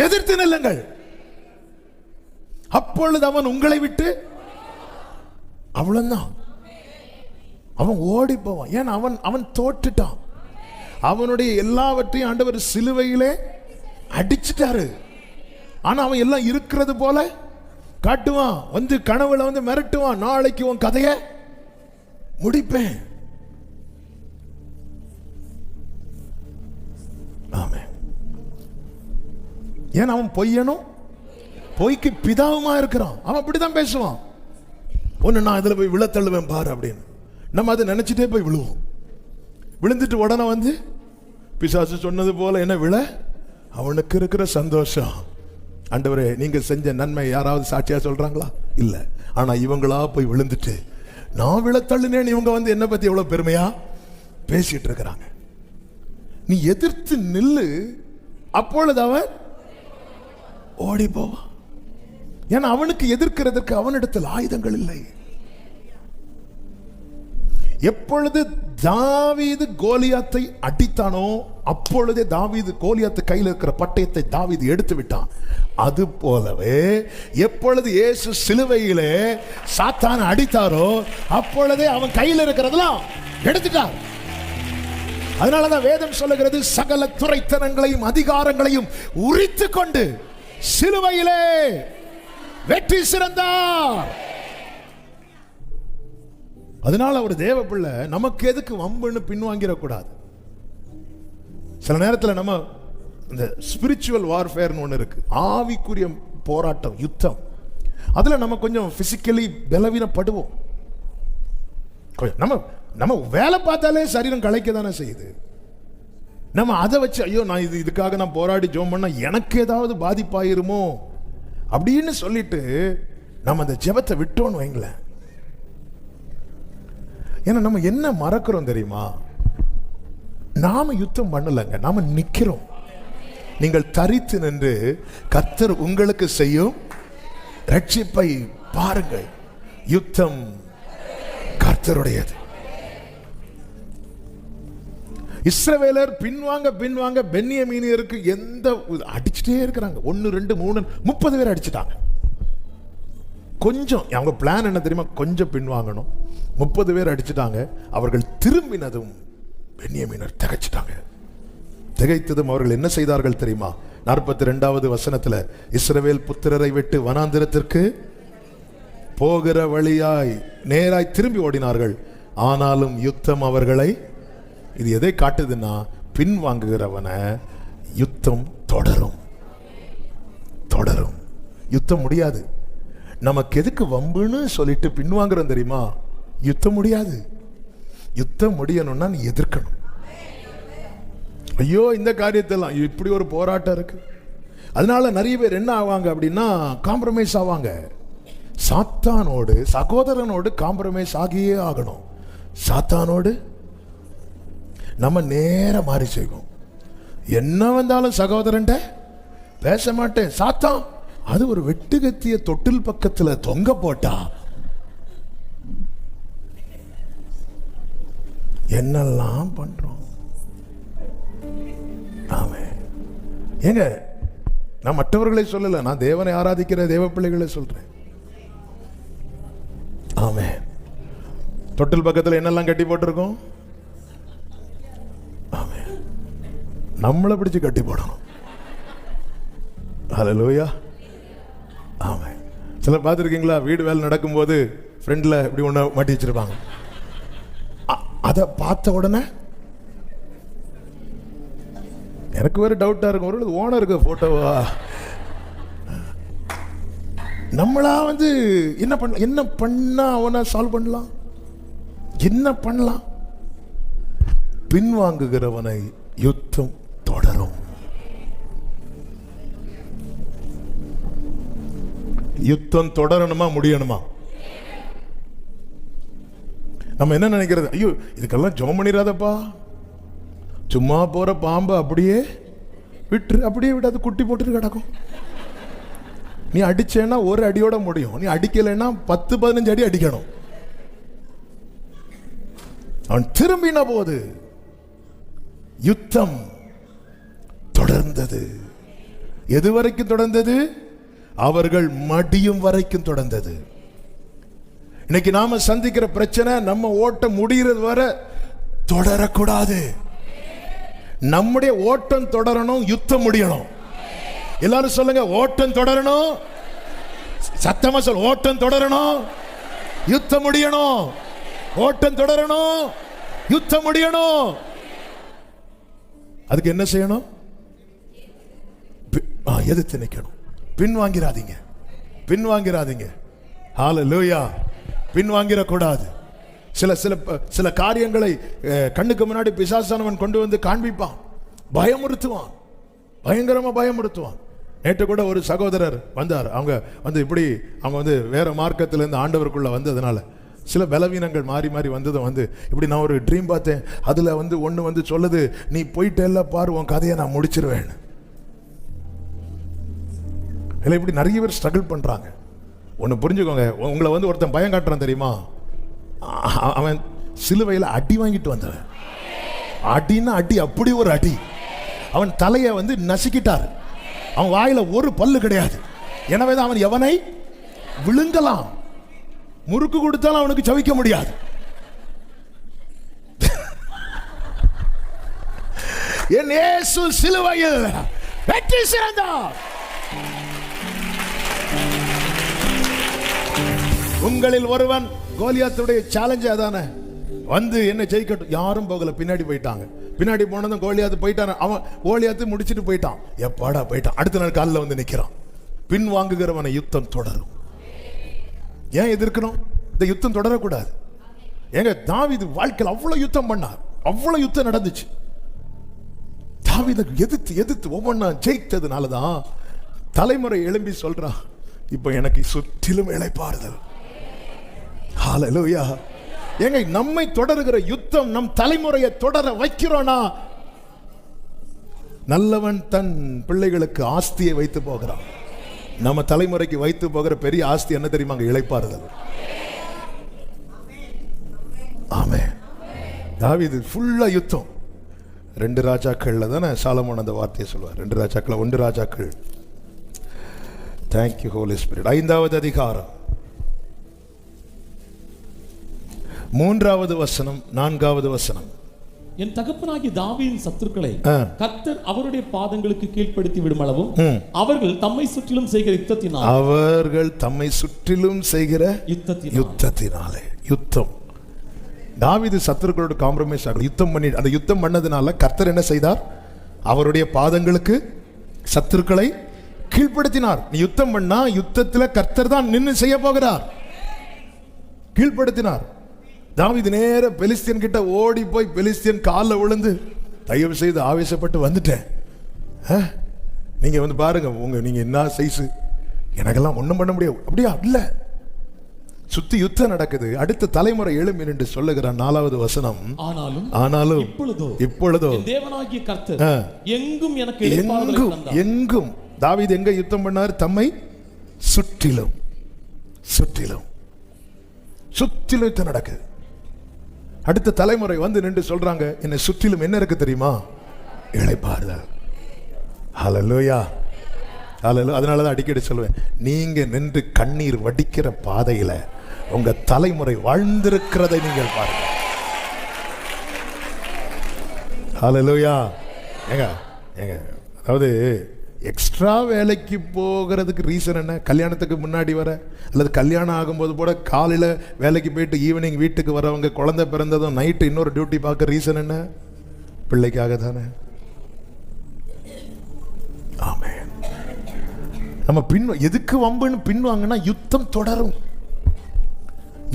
எதிர்த்து நில்லுங்கள், அப்பொழுது அவன் உங்களை விட்டு, அவ்வளவுதான், அவன் ஓடி போவான். ஏன்? அவன் தோற்றுட்டான். அவனுடைய எல்லாவற்றையும் ஆண்டவர் சிலுவையிலே அடிச்சிட்டாரு. ஆனா அவன் எல்லாம் இருக்கிறது போல காட்டுவான், வந்து கனவுல வந்து மிரட்டுவான், நாளைக்கு உன் கதையை முடிப்பேன். ஆமென். ஏன்? அவன் பொய்யனும் பொய்க்கு பிதாவுமா இருக்கிறான். அவன் அப்படிதான் பேசுவான். ஒன்னு நான் இதுல போய் விழத்தள்ளுவேன் பாரு அப்படின்னு நம்ம அதை நினைச்சிட்டே போய் விழுவோம். விழுந்துட்டு உடனே வந்து பிசாசு சொன்னது போல என்ன விழ, அவனுக்கு இருக்கிற சந்தோஷம். ஆண்டவரே, நீங்க செஞ்ச நன்மை யாராவது சாட்சியா சொல்றாங்களா? இல்ல. ஆனா இவங்களா போய் விழுந்துட்டு நான் விழத்தள்ளுனேன்னு இவங்க வந்து என்ன பத்தி எவ்வளவு பெருமையா பேசிட்டு இருக்கிறாங்க. நீ எதிர்த்து நில்லு, அப்பொழுது அவன் ஓடி போவான். ஏன்னா அவனுக்கு எதிர்க்கிறதுக்கு அவனிடத்தில் ஆயுதங்கள் இல்லை. எப்பொழுது தாவீது கோலியாத்தை அடித்தானோ அப்பொழுதே தாவீது கோலியாத்து கையில் இருக்கிற பட்டயத்தை தாவீது எடுத்து விட்டான். அது போலவே எப்பொழுது இயேசு சிலுவையிலே சாத்தானை அடித்தாரோ அப்பொழுதே அவன் கையில் இருக்கிறதெல்லாம் எடுத்துட்டார். அதனாலதான் வேதம் சொல்லுகிறது, சகல துரைத்தனங்களையும் அதிகாரங்களையும் உரித்து கொண்டு சிலுவையிலே வெற்றி சிறந்தார். அதனால ஒரு தேவ பிள்ளை நமக்கு எதுக்கு வம்புன்னு பின்வாங்கிடக்கூடாது. சில நேரத்தில் நம்ம இந்த ஸ்பிரிச்சுவல் வார்ஃபேர்னு ஒன்று இருக்கு, ஆவிக்குரிய போராட்டம், யுத்தம். அதில் நம்ம கொஞ்சம் பிசிக்கலி பலவீனப்படுவோம். நம்ம நம்ம வேலை பார்த்தாலே சரீரம் களைக்க தானே செய்யுது. நம்ம அதை வச்சு ஐயோ நான் இதுக்காக நான் போராடி ஜெபம் பண்ணா எனக்கு ஏதாவது பாதிப்பாயிருமோ அப்படின்னு சொல்லிட்டு நம்ம அந்த ஜெபத்தை விட்டோன்னு வைங்களேன். ஏன்னா நம்ம என்ன மறக்கிறோம் தெரியுமா? நாம யுத்தம் பண்ணலங்க, நாம நிக்கிறோம். நீங்கள் தரித்து நின்று கர்த்தர் உங்களுக்கு செய்யும் ரட்சிப்பை பாருங்கள். யுத்தம் கர்த்தருடையது. இஸ்ரவேலர் பின்வாங்க பென்யமீனியருக்கு எந்த அடிச்சுட்டே இருக்கிறாங்க. 1 2 3 30 பேர் அடிச்சுட்டாங்க. கொஞ்சம் அவங்க பிளான் என்ன தெரியுமா? கொஞ்சம் பின்வாங்கணும். 30 பேர் அடிச்சுட்டாங்க. அவர்கள் திரும்பினதும் பென்யமீனர் திகைச்சிட்டாங்க. திகைத்ததும் அவர்கள் என்ன செய்தார்கள் தெரியுமா? 42வது வசனத்துல, இஸ்ரவேல் புத்திரரை விட்டு வனாந்திரத்திற்கு போகிற வழியாய் நேராய் திரும்பி ஓடினார்கள். ஆனாலும் யுத்தம் அவர்களை, இது எதை காட்டுதுன்னா, பின்வாங்குகிறவனை யுத்தம் தொடரும். யுத்தம் முடியாது. நமக்கு எதுக்கு வம்புன்னு சொல்லிட்டு பின்வாங்குறோம் தெரியுமா? யுத்தம் முடியாது. யுத்தம் முடியணும்னா நீ எதிர்க்கணும். ஐயோ இந்த காரியத்தெல்லாம் இப்படி ஒரு போராட்டம் இருக்கு. அதனால நிறைய பேர் என்ன ஆவாங்க அப்படின்னா, காம்ப்ரமைஸ் ஆவாங்க. சாத்தானோடு, சகோதரனோடு காம்ப்ரமைஸ் ஆகியே ஆகணும். சாத்தானோடு நம்ம நேர மாறி செய்வோம். என்ன வந்தாலும் சகோதரன்ட்ட பேச மாட்டேன். சாத்தான் அது ஒரு வெட்டுகத்திய தொட்டில் பக்கத்துல தொங்க போட்டா என்னெல்லாம் பண்றோம். ஆமே ஏங்க, நான் மற்றவர்களை சொல்லல, நான் தேவனை ஆராதிக்கிற தேவ பிள்ளைகளை சொல்றேன். ஆமே, தொட்டில் பக்கத்தில் என்னெல்லாம் கட்டி போட்டிருக்கோம்? ஆமே, நம்மளை பிடிச்சு கட்டி போடணும். ஹல்லேலூயா. ஆமே, சிலர் பார்த்துருக்கீங்களா? வீடு வேலை நடக்கும்போது ஃப்ரெண்ட்ல இப்படி ஒன்று மாட்டி வச்சிருப்பாங்க. அதை பார்த்த உடனே எனக்கு வேற டவுட்டா இருக்கும், ஒரு ஓனருக்கு போட்டோவா? நம்மளா என்ன பண்ணா அவனை சால்வ் பண்ணலாம்? என்ன பண்ணலாம்? பின்வாங்குகிறவனை யுத்தம் தொடரும். யுத்தம் தொடரணுமா முடியணுமா? நம்ம என்ன நினைக்கிறது? ஐயோ இதுக்கெல்லாம் ஜெபம் பண்ணிடாதப்பா, சும்மா போற பாம்பு அப்படியே விட்டு, அப்படியே விடாது, குட்டி போட்டு கிடக்கும். நீ அடிச்சேன்னா ஒரு அடியோட முடியும், நீ அடிக்கலைன்னா 10-15 அடி அடிக்கணும். அவன் திரும்பின போது யுத்தம் தொடர்ந்தது. எது வரைக்கும் தொடர்ந்தது? அவர்கள் மடியும் வரைக்கும் தொடர்ந்தது. இன்னைக்கு நாம சந்திக்கிற பிரச்சனை, நம்ம ஓட்டம் முடிகிறது வரை தொடரக்கூடாது. நம்முடைய ஓட்டம் தொடரணும், யுத்தம் முடியணும். எல்லாரும் சொல்லுங்க, ஓட்டம் தொடரணும். சத்தமா சொல், ஓட்டம் தொடரணும், யுத்தம் முடியணும். ஓட்டம் தொடரணும், யுத்தம் முடியணும். அதுக்கு என்ன செய்யணும்? எதிர்த்து நிக்கணும். பின்வாங்கிறாதீங்க. ஹல்லேலூயா. பின்வாங்கிடக்கூடாது. சில காரியங்களை கண்ணுக்கு முன்னாடி பிசாசானவன் கொண்டு வந்து காண்பிப்பான், பயமுறுத்துவான், பயங்கரமா பயமுறுத்துவான். நேற்று கூட ஒரு சகோதரர் வந்தார். அவங்க இப்படி வேற மார்க்கத்திலிருந்து ஆண்டவருக்குள்ள வந்ததுனால சில பலவீனங்கள் மாறி மாறி வந்ததும் இப்படி நான் ஒரு ட்ரீம் பார்த்தேன். அதுல ஒன்று சொல்லுது, நீ போயிட்டு எல்லாம் பாரு, உன் கதையை நான் முடிச்சிருவேன். இல்லை, இப்படி நிறைய பேர் ஸ்ட்ரகிள் பண்றாங்க. ஒன்று புரிஞ்சுக்கோங்க, உங்களை ஒருத்தன் பயம் காட்டுறான் தெரியுமா? அவன் சிலுவையில் அடி வாங்கிட்டு வந்தவன். அடின்னா அடி, அப்படி ஒரு அடி. அவன் தலையை நசுக்கிட்டார். அவன் வாயில ஒரு பல்லு கிடையாது. எனவே தான் அவன் எவனை விழுங்கலாம், முறுக்கு கொடுத்தாலும் அவனுக்கு சவிக்க முடியாது. என் இயேசு சிலுவையில் வெற்றி சிறந்தார். உங்களில் ஒருவன், கோலியாத்துடைய சேலஞ்ச் அதானே, வந்து என்ன ஜெயிக்கட்டும். யாரும் போகல, பின்னாடி போயிட்டாங்க. பின்னாடி போனதும் கோலியாத்து போயிட்டான். அவன் கோலியாத்து முடிச்சிட்டு போயிட்டான். எப்பாடா போயிட்டான். அடுத்த நாள் காலில் வந்து நிற்கிறான். பின் வாங்குகிறவனை யுத்தம் தொடரும். ஏன் எதிர்க்கணும்? இந்த யுத்தம் தொடரக்கூடாது. ஏங்க, தாவீது வாழ்க்கையில் அவ்வளவு யுத்தம் பண்ணார், அவ்வளவு யுத்தம் நடந்துச்சு. தாவீதை எதிர்த்து எதிர்த்து ஒவ்வொன்றா ஜெயித்ததுனாலதான் தலைமுறை எழும்பி சொல்றான், இப்ப எனக்கு சுற்றிலும் இளைப்பாறுதல். ஹல்லேலூயா. ஏங்க, நம்மை தொடருகிற யுத்தம் நம் தலைமுறையை தொடர வைக்கிறோனா? நல்லவன் தன் பிள்ளைகளுக்கு ஆஸ்தியை வைத்து போகிறான். நம்ம தலைமுறைக்கு வைத்து போகிற பெரிய ஆஸ்தி என்ன தெரியுமாங்க? இளைப்பாறுதல். ஆமென். தாவீது ஃபுல்லா யுத்தம். 2 ராஜாக்கள்ல தானே சாலமோன் அந்த வார்த்தையை சொல்வார். 2 ராஜாக்கள், 1 ராஜாக்கள். Thank you holy spirit. 5வது அதிகாரம் 3வது வசனம் 4வது வசனம். என் தகப்பனாகிய தாவீதின் சத்துருக்களை கர்த்தர் அவருடைய பாதங்களுக்கு கீழ்ப்படுத்தி விடும் அளவும் அவர்கள் தம்மை சுற்றிலும் செய்கிற யுத்தத்தினாலே. யுத்தம். தாவீது சத்துருக்களோட காம்ப்ரமைஸ் ஆகல, யுத்தம் பண்ணி, அந்த யுத்தம் பண்ணதுனால கர்த்தர் என்ன செய்தார்? அவருடைய பாதங்களுக்கு சத்துருக்களை கீழ்ப்படுத்தினார். நீ யுத்தம் பண்ணா யுத்தத்தில் கர்த்தர் தான் நின்று செய்ய போகிறார். கீழ்ப்படுத்தினார். தாவீது நேர பெலிஸ்தியன் கிட்ட ஓடி போய் பெலிஸ்தியன் காலில் விழுந்து, தயவு செய்து ஆவேசப்பட்டு வந்துட்டேன், நீங்க வந்து பாருங்க, நீங்க என்ன சைஸ், எனக்கெல்லாம் ஒண்ணும் பண்ண முடியாது. அப்படியா? இல்ல, சுத்தி யுத்தம் நடக்குது. அடுத்த தலைமுறை எழும்பி என்று சொல்லுகிறார். 4வது வசனம். ஆனாலும் இப்பொழுதோ தேவனாகிய கர்த்தர் எங்கும் எனக்கு எங்கும். தாவீது எங்க யுத்தம் பண்ணார்? தம்மை சுற்றிலும் சுற்றிலும் சுற்றிலும் யுத்தம் நடக்குது. அடுத்த தலைமுறை வந்து நின்று சொல்றாங்க, என்னை சுற்றிலும் என்ன இருக்கு தெரியுமா? இளைப்பாறுதல். ஹல்லேலூயா, ஹல்லேலூயா. அதனாலதான் அடிக்கடி சொல்லுவேன், நீங்க நின்று கண்ணீர் வடிக்கிற பாதையில உங்க தலைமுறை வாழ்ந்திருக்கிறதை நீங்கள் பாருங்க. ஹல்லேலூயா. ஏங்க ஏங்க அதாவது எக்ஸ்ட்ரா வேலைக்கு போகிறதுக்கு ரீசன் என்ன? கல்யாணத்துக்கு முன்னாடி வர அல்லது கல்யாணம் ஆகும்போது கூட காலையில் வேலைக்கு போயிட்டு ஈவினிங் வீட்டுக்கு வரவங்க, குழந்தை பிறந்ததும் நைட்டு இன்னொரு டியூட்டி பார்க்க ரீசன் என்ன? பிள்ளைக்காக தானே. ஆமென். நம்ம எதுக்கு வம்புன்னு பின்வாங்கன்னா யுத்தம் தொடரும்.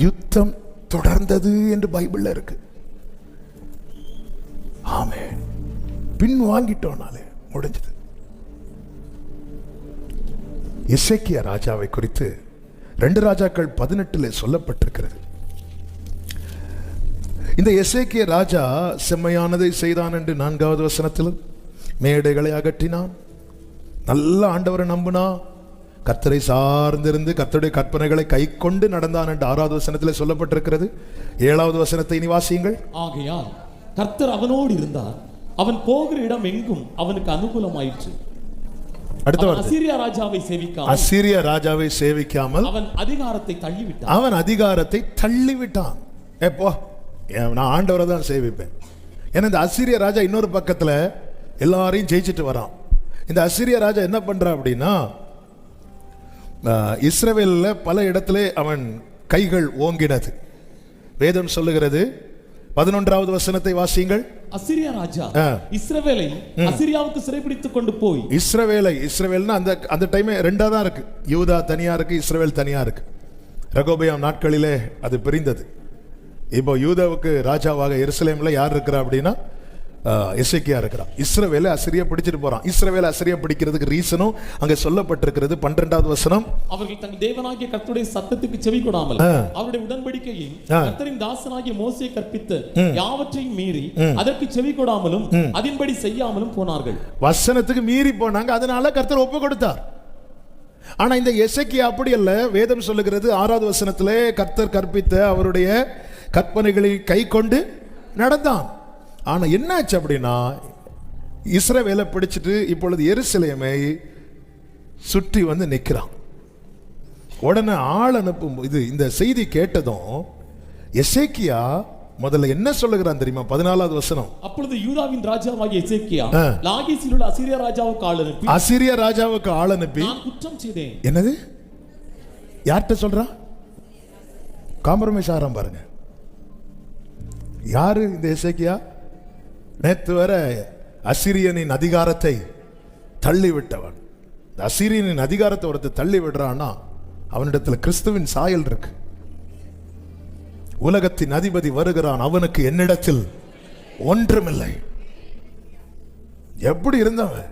யுத்தம் தொடர்ந்தது என்று பைபிள்ல இருக்கு. ஆமென். பின் வாங்கிட்டோம்னாலே முடிஞ்சது. எசேக்கியா ராஜாவை குறித்து 2 ராஜாக்கள் 18 சொல்லப்பட்டிருக்கிறது. இந்த எசேக்கியா ராஜா செம்மையானதை செய்தான் என்று 4வது வசனத்திலும், மேடைகளை அகற்றினான், நல்ல ஆண்டவரை நம்பினா, கர்த்தரை சார்ந்திருந்து கர்த்தருடைய கற்பனைகளை கை கொண்டு நடந்தான் என்று 6வது வசனத்தில் சொல்லப்பட்டிருக்கிறது. 7வது வசனத்தை இனி வாசியுங்கள். ஆகையால் கர்த்தர் அவனோடு இருந்தார், அவன் போகிற இடம் எங்கும் அவனுக்கு அனுகூலமாயிற்று. அடுத்த வார்த்தை, அசீரியா ராஜாவை சேவிக்காமல் அவன் அதிகாரத்தை தள்ளிவிட்டான். எப்போ நான் ஆண்டவரை தான் சேவிப்பேன். ஏன்னா இந்த அசீரியா ராஜா இன்னொரு பக்கத்துல எல்லாரையும் ஜெயிச்சிட்டு வரான். இந்த அசீரியா ராஜா என்ன பண்றான் அப்படின்னா, இஸ்ரவேல்ல பல இடத்துல அவன் கைகள் ஓங்கினது. வேதம் சொல்லுகிறது. 11வது வசனத்தை வாசியுங்கள். அசீரியா ராஜா இஸ்ரவேலை அசீரியாவுக்கு சிறைபிடித்துக் கொண்டு போய், இஸ்ரவேல்னா அந்த டைம் 2ஆ தான் இருக்கு. யூதா தனியா இருக்கு, இஸ்ரவேல் தனியா இருக்கு. ரெகோபெயாம் நாட்களிலே அது பிரிந்தது. இப்போ யூதாவுக்கு ராஜாவாக எருசலேம்ல யார் இருக்கிறா அப்படின்னா எசேக்கியா இருக்கிறான். இஸ்ரவேலை அசீரியா பிடிச்சிட்டு போறான். இஸ்ரவேலை அசீரியா பிடிக்கிறதுக்கு ரீசனும் அங்க சொல்லப்பட்டிருக்கிறது. 12வது வசனம். அவர்கள் தங்கள் தேவனாகிய கர்த்தருடைய சத்தத்துக்கு செவி கொடாமல் அவருடைய உடன்படிக்கையை கர்த்தரின் தாசனாகிய மோசே கற்பித்த யாவற்றையும் மீறி அதற்கு செவி கொடாமலும் அதின்படி செய்யாமலும் போனார்கள். வசனத்துக்கு மீறி போனாங்க, அதனால கர்த்தர் ஒப்பு கொடுத்தார். ஆனா இந்த எசேக்கியா அப்படி அல்ல. வேதம் சொல்லுகிறது 6வது வசனத்திலே, கர்த்தர் கற்பித்த அவருடைய கற்பனைகளை கை கொண்டு நடந்தான். ஆனா என்னாச்சு அப்படின்னா, இஸ்ரவேலை பிடிச்சிட்டு இப்பொழுது எருசலேமை சுற்றி வந்து நிற்கிறான். உடனே ஆள் அனுப்பும். இந்த செய்தி கேட்டதும் எசேக்கியா முதல்ல என்ன சொல்லுகிறான் தெரியுமா? 14வது வசனம். அப்பொழுது யூதாவின் ராஜாவாகிய எசேக்கியா லாகீசில் உள்ள அசீரியா ராஜாவுக்கு ஆள் அனுப்பி, அசீரியா ராஜாவுக்கு ஆள் அனுப்பி, நான் குற்றம் செய்தேன். என்னது? யார்கிட்ட சொல்றான்? காம்ப்ரமைஸ் ஆறாம் பாருங்க. யாரு இந்த எசேக்கியா? நேற்று வர அசீரியனின் அதிகாரத்தை தள்ளி விட்டவன். அசீரியனின் அதிகாரத்தை ஒருத்தர் தள்ளி விடுறான்னா அவனிடத்துல கிறிஸ்துவின் சாயல் இருக்கு. உலகத்தின் அதிபதி வருகிறான், அவனுக்கு என்னிடத்தில் ஒன்றுமில்லை. எப்படி இருந்தவன்?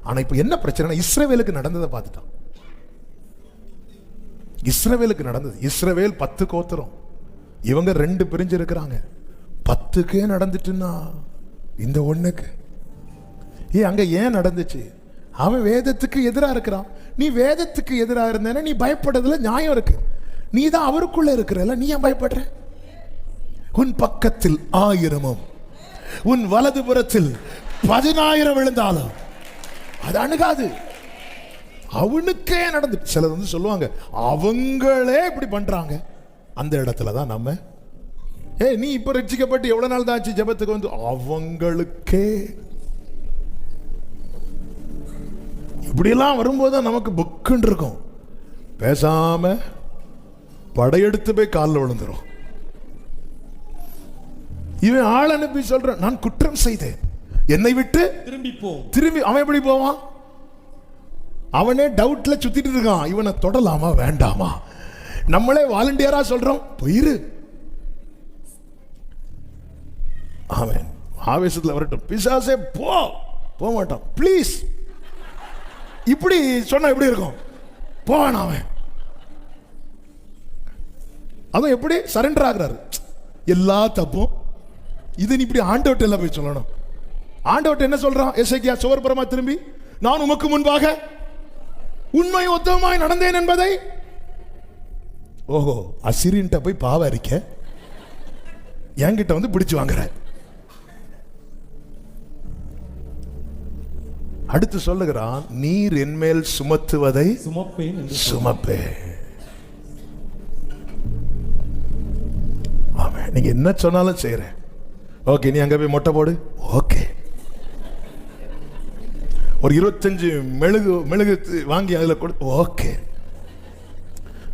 ஆனா இப்ப என்ன பிரச்சனை? இஸ்ரவேலுக்கு நடந்ததை பார்த்துட்டான். இஸ்ரவேலுக்கு நடந்தது. இஸ்ரவேல் 10 கோத்திரம், இவங்க 2 பிரிஞ்சு இருக்கிறாங்க. 10க்கே நடந்துட்டுன்னா இந்த ஒண்ணுக்கு அங்க ஏன் நடந்துச்சு? அவன் வேதத்துக்கு எதிராக இருக்கிறான். நீ வேதத்துக்கு எதிராக இருந்தேன்னா நீ பயப்படுறதுல நியாயம் இருக்கு. நீ தான் அவருக்குள்ள இருக்கிறல, நீ ஏன் பயப்படுற? உன் பக்கத்தில் 1000 உன் வலது புறத்தில் 10,000 விழுந்தாலும் அது அணுகாது. அவனுக்கே நடந்து. சிலர் வந்து சொல்லுவாங்க அவங்களே இப்படி பண்றாங்க. அந்த இடத்துல தான் நம்ம நீ இப்ப ரட்சிக்கப்பட்டு எவ்வளவு நாள் தான் ஆச்சு ஜெபத்துக்கு வந்து? அவங்களுக்கே இப்படியெல்லாம் வரும்போது நமக்கு புக்குன்னு இருக்கும். பேசாம படையெடுத்து போய் காலில் விழுந்துரும். இவன் ஆள் அனுப்பி சொல்றான், நான் குற்றம் செய்தேன், என்னை விட்டு திரும்பி. அவன் எப்படி போவான்? அவனே டவுட்ல சுத்திட்டு இருக்கான், இவனை தொடலாமா வேண்டாமா? நம்மளே வாலண்டியரா சொல்றோம் போயிரு. அவன் ஆவேசத்துல வரட்டும், பிசாசே போக மாட்டான். பிளீஸ் இப்படி சொன்னா எப்படி இருக்கும்? போவான் அவன். அவன் எப்படி சரண்டர் ஆகுறாரு? எல்லா தப்பும் இது நீ இப்படி ஆண்டவர்ட்ட எல்லாம் போய் சொல்லணும். ஆண்டவர்ட்ட என்ன சொல்றான் எசேக்கியா? சுவர்புறமா திரும்பி, நான் உமக்கு முன்பாக உண்மை உத்தமமாய் நடந்தேன் என்பதை. ஓஹோ, அசிரியன்ட்ட போய் பாவ அறிக்க என்கிட்ட வந்து பிடிச்சு வாங்குற. அடுத்து சொல்லுகிறான், நீர் என்மேல் சுமத்துவதை சுமப்பே. நீங்க என்ன சொன்னாலும் செய்யறேன். ஓகே, நீ அங்க போய் மொட்டை போடு. ஓகே, ஒரு 25 மெழுகு வாங்கி அதுல கொடு. ஓகே,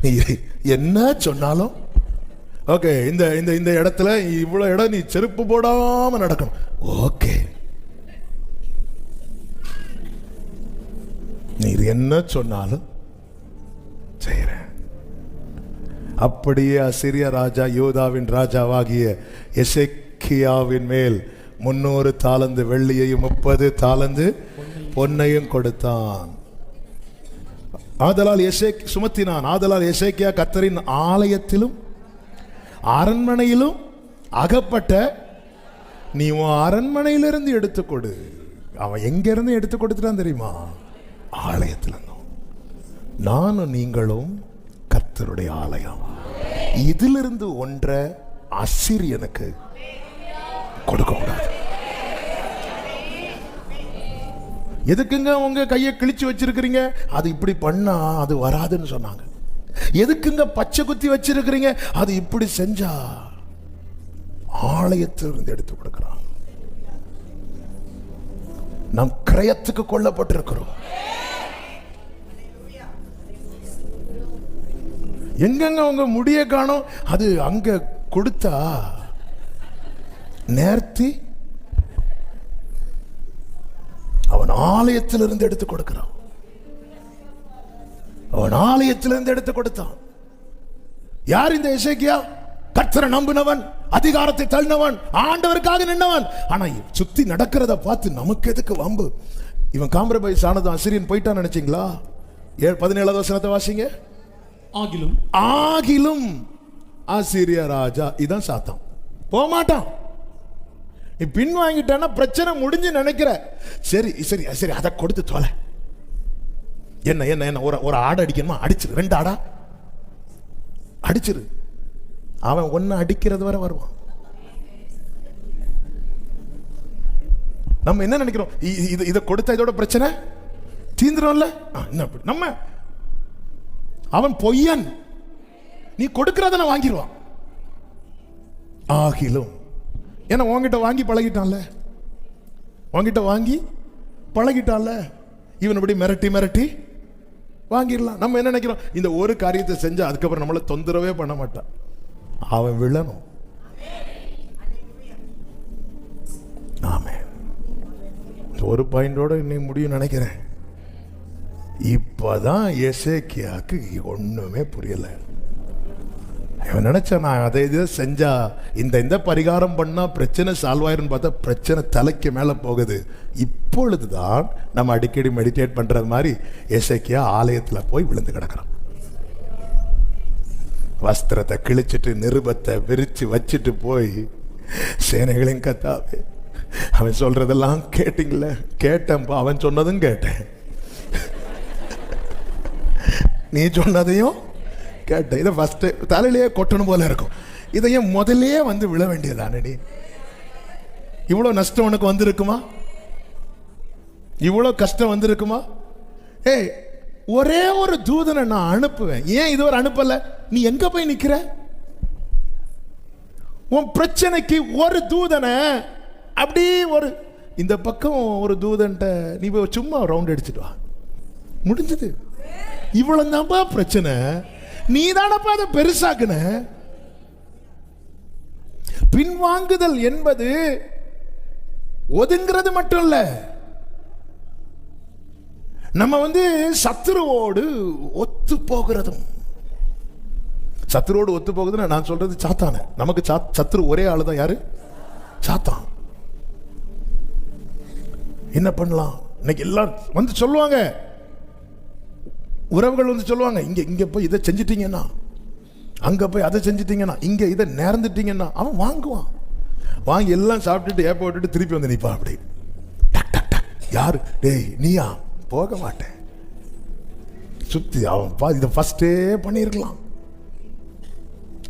நீ என்ன சொன்னாலும் ஓகே. இந்த இந்த இந்த இடத்துல இவ்வளவு இடம் நீ செருப்பு போடாம நடக்கணும். ஓகே, நீர் என்ன சொன்னாலும் செய்யறேன். அப்படியே அசீரிய ராஜா யூதாவின் ராஜாவாகிய எசேக்கியாவின் மேல் 300 தாலந்து வெள்ளியையும் 30 தாலந்து பொன்னையும் கொடுத்தான். ஆதலால் சுமத்தினான். ஆதலால் எசேக்கியா கர்த்தரின் ஆலயத்திலும் அரண்மனையிலும் அகப்பட்ட. நீ உன் அரண்மனையிலிருந்து எடுத்துக்கொடு. அவன் எங்க இருந்து எடுத்து கொடுத்துட்டான் தெரியுமா? ஆலயத்தில். நானும் நீங்களும் கர்த்தருடைய ஆலயம். இதிலிருந்து ஒன்றை அசீரியனுக்கு கொடுக்க கூடாது. எதுக்குங்க உங்க கையை கிழிச்சு வச்சிருக்கிறீங்க? அது இப்படி பண்ணா அது வராதுன்னு சொன்னாங்க. எதுக்குங்க பச்சை குத்தி வச்சிருக்கிறீங்க? அது இப்படி செஞ்சா ஆலயத்திலிருந்து எடுத்து கொடுக்கிறான். நாம் கிரயத்துக்கு கொல்லப்பட்டிருக்கிறோம். எங்கங்க உங்க முடிய காணோம்? அது அங்க கொடுத்தா நேர்த்தி அவன் ஆலயத்திலிருந்து எடுத்து கொடுக்கிறான். அவன் ஆலயத்திலிருந்து எடுத்து கொடுத்தான். யார் இந்த எசேக்கியா? கர்த்தரை நம்பினவன், அதிகாரத்தை தள்ளினவன், ஆண்டவருக்காக நின்றவன். ஆனா சுத்தி நடக்கிறத பார்த்து நமக்கு எதுக்கு வம்பு? இவன் காம்ப்ரமைஸ் ஆனதும் அசீரியன் போயிட்டான் நினைச்சீங்களா? 17வது வசனத்தை வாசிங்க. ஆகிலும் அசீரிய ராஜா, இதான் சாத்தான், போக மாட்டான். நீ பின் வாங்கிட்டான்னா பிரச்சனை முடிஞ்சு நினைக்கிற. சரி சரி சரி, அதை கொடுத்து தொலை. என்ன என்ன என்ன ஒரு ஆடு அடிக்கணுமா? அடிச்சிரு. 2 ஆடா அடிச்சிரு. அவன் ஒன்னு அடிக்கிறது வரை வருவான். நம்ம என்ன நினைக்கிறோம்? இதை கொடுத்தா இதோட பிரச்சனை தீந்துரும்ல. நம்ம அவன் பொய்யன். நீ கொடுக்கிறத வாங்கிடுவான். ஆகிலும். ஏன்னா உங்ககிட்ட வாங்கி பழகிட்டான்ல, உங்ககிட்ட வாங்கி பழகிட்டான்ல, இவன் இப்படி மிரட்டி மிரட்டி வாங்கிடலாம். நம்ம என்ன நினைக்கிறோம், இந்த ஒரு காரியத்தை செஞ்சா அதுக்கப்புறம் நம்மள தொந்தரவே பண்ண மாட்டான், அவன் விழணும். ஆமென். ஒரு பாயிண்டோட இன்னைக்கு முடியும் நினைக்கிறேன். இப்பதான் எசேக்கியாக்கு ஒண்ணுமே புரியல. இவன் நினைச்சா நான் அதை இதை செஞ்சா இந்த பரிகாரம் பண்ணா பிரச்சனை சால்வ் ஆயிரும் பார்த்தா பிரச்சனை தலைக்கு மேல போகுது. இப்பொழுதுதான் நம்ம அடிக்கடி மெடிடேட் பண்றது மாதிரி எசேக்கியா ஆலயத்துல போய் விழுந்து கிடக்கிறான். வஸ்திரத்தை கிழிச்சிட்டு நிருபத்தை விரிச்சு வச்சுட்டு போய், சேனைகளின் கர்த்தாவே, அவன் சொல்றதெல்லாம் கேட்டீங்களே? கேட்டேன்ப்பா, அவன் சொன்னதும் கேட்டேன், நீ சொன்னதையும் கேட்டேன். இதை ஃபர்ஸ்ட் தலையிலேயே கொட்டணும் போல இருக்கும். இதையும் முதல்லயே வந்து விழ வேண்டியதானடி. இவ்வளவு நஷ்டம் உனக்கு வந்திருக்குமா? இவ்வளவு கஷ்டம் வந்திருக்குமா? ஏய், ஒரே ஒரு தூதனை நான் அனுப்புவேன், ஏன் இதுவரை அனுப்பல? நீ எங்க போய் நிக்கிற? உன் பிரச்சனைக்கு ஒரு தூதனை அப்படி ஒரு இந்த பக்கம் ஒரு தூதன்ட்ட நீ போய் சும்மா ரவுண்ட் அடிச்சுட்டு வா, முடிஞ்சது. இவ்வளவு தான்ப்பா பிரச்சனை, நீ தானப்பா அதை பெருசாக்குன. பின்வாங்குதல் என்பது ஒதுங்கிறது மட்டும் இல்ல, நம்ம சத்துருவோடு ஒத்து போகிறதும். சத்துருவோடு ஒத்து போகுதுன்னு நான் சொல்றது சாத்தான. நமக்கு சத்துரு ஒரே ஆளு தான். யாரு? சாத்தான். என்ன பண்ணலாம்? இன்னைக்கு எல்லாம் சொல்லுவாங்க, உறவுகள் சொல்லுவாங்க, இங்க போய் இதை செஞ்சிட்டீங்கன்னா, அங்க போய் அதை செஞ்சிட்டீங்கன்னா, இங்க இதை நேர்ந்துட்டீங்கன்னா, அவன் வாங்குவான். வாங்கி எல்லாம் சாப்பிட்டுட்டு ஏப்ப விட்டுட்டு திருப்பி வந்து நிற்பான். அப்படி டக் டக் டக். யாரு? டேய் நீயா? போக மாட்டேன். சுத்தி அவன் இதை ஃபர்ஸ்டே பண்ணியிருக்கலாம்.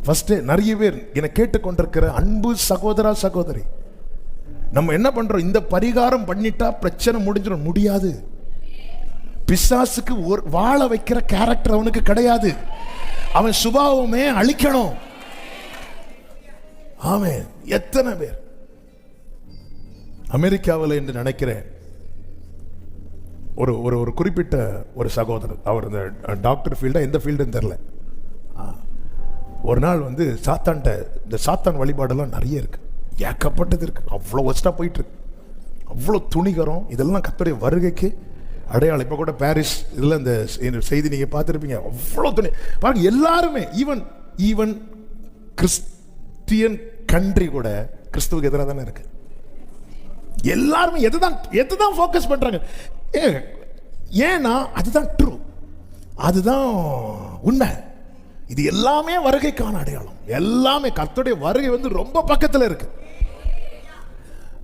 ஃபர்ஸ்டே. நிறைய பேர் என்னை கேட்டுக்கொண்டிருக்கிற அன்பு சகோதரா சகோதரி, நம்ம என்ன பண்றோம்? இந்த பரிகாரம் பண்ணிட்டா பிரச்சனை முடிஞ்சிடும். முடியாது. பிசாசுக்கு வாழ வைக்கிற கேரக்டர் அவனுக்கு கிடையாது. அவன் சுபாவமே அழிக்கணும். ஆமென். எத்தனை பேர் அமெரிக்காவில் என்று நினைக்கிறேன், ஒரு ஒரு குறிப்பிட்ட ஒரு சகோதரர், அவர் இந்த டாக்டர் ஃபீல்டா எந்த ஃபீல்டுன்னு தெரியல, ஒரு நாள் சாத்தான்ட்ட, இந்த சாத்தான் வழிபாடெல்லாம் நிறைய இருக்கு, ஏக்கப்பட்டது இருக்கு, அவ்வளோ ஒஸ்டா போயிட்டு இருக்கு, அவ்வளோ துணிகரம். இதெல்லாம் கர்த்தருடைய வருகைக்கு அடையாளம். இப்போ கூட பாரிஸ் இதில் இந்த செய்தி நீங்கள் பார்த்துருப்பீங்க, அவ்வளோ துணி பாருங்க. எல்லாருமே ஈவன் கிறிஸ்டியன் கண்ட்ரி கூட கிறிஸ்துவுக்கு எதிராக தானே இருக்கு. எல்லாருமே எதுதான் ஃபோக்கஸ் பண்றாங்க? ஏன்னா அதுதான் ட்ரூ, அதுதான் உண்மை. இது எல்லாமே வருகைக்கான அடையாளம். எல்லாமே கர்த்தருடைய வருகை ரொம்ப பக்கத்தில் இருக்கு.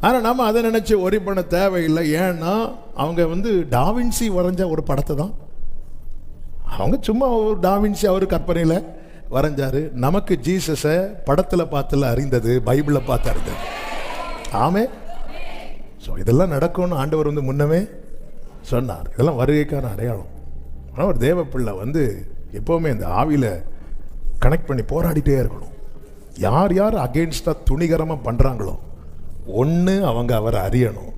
ஆனா நம்ம அதை நினைச்சு ஒரி பண்ண தேவையில்லை. ஏன்னா அவங்க டாவின்சி வரைஞ்ச ஒரு படத்தை தான் அவங்க சும்மா ஒரு டாவின்சி அவர் கற்பனையில வரைஞ்சாரு. நமக்கு ஜீசஸை படத்துல பார்த்துல அறிந்தது, பைபிளை பார்த்து அறிந்தது. ஆமே. ஸோ இதெல்லாம் நடக்கும்னு ஆண்டவர் முன்னமே சொன்னார். இதெல்லாம் வருகைக்கான அடையாளம். ஆனால் ஒரு தேவ பிள்ளை எப்போவுமே இந்த ஆவியில் கனெக்ட் பண்ணி போராடிட்டே இருக்கணும். யார் யார் அகெயின்ஸ்டாக துணிகரமாக பண்ணுறாங்களோ, ஒன்று அவங்க அவரை அறியணும்,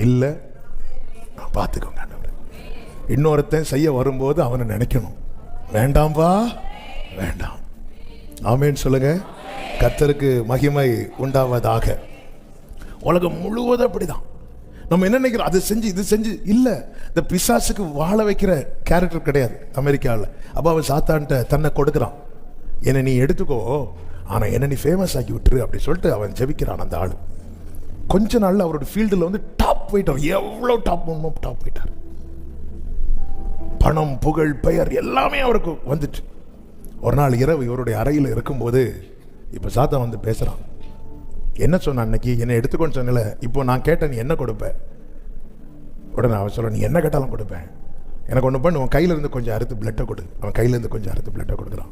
இல்லை பார்த்துக்கோங்க. இன்னொருத்தன் செய்ய வரும்போது அவனை நினைக்கணும், வேண்டாம்பா வேண்டாம். ஆமேன்னு சொல்லுங்க. கர்த்தருக்கு மகிமை உண்டாவதாக. உலகம் முழுவதும் அப்படிதான். நம்ம என்ன நினைக்கிறோம், அது செஞ்சு இது செஞ்சு இல்லை. இந்த பிசாசுக்கு வாழ வைக்கிற கேரக்டர் கிடையாது அமெரிக்காவில். அப்போ அவன் சாத்தான்ட்ட தன்னை கொடுக்குறான், என்னை நீ எடுத்துக்கோ, ஆனால் என்னை நீ ஃபேமஸ் ஆக்கி விட்டுரு அப்படி சொல்லிட்டு அவன் ஜெபிக்கிறான். அந்த ஆள் கொஞ்ச நாளில் அவரோட ஃபீல்டில் டாப் போயிட்டார். எவ்வளோ டாப் போயிட்டார். பணம், புகழ், பெயர் எல்லாமே அவருக்கு வந்துச்சு. ஒரு நாள் இரவு இவருடைய அறையில் இருக்கும்போது இப்போ சாத்தான் பேசுகிறான். என்ன சொன்ன அன்னைக்கு? என்னை எடுத்துக்கொண்டு சொன்னல, இப்போ நான் கேட்டேன், நீ என்ன கொடுப்ப? உடனே அவன் சொல்ல, நீ என்ன கேட்டாலும் கொடுப்பேன். எனக்கு ஒன்று பண்ணு, உன் கையிலேருந்து கொஞ்சம் அறுத்து பிளட்டை கொடு. அவன் கையிலேருந்து கொஞ்சம் அறுத்து பிளட்டை கொடுக்குறான்.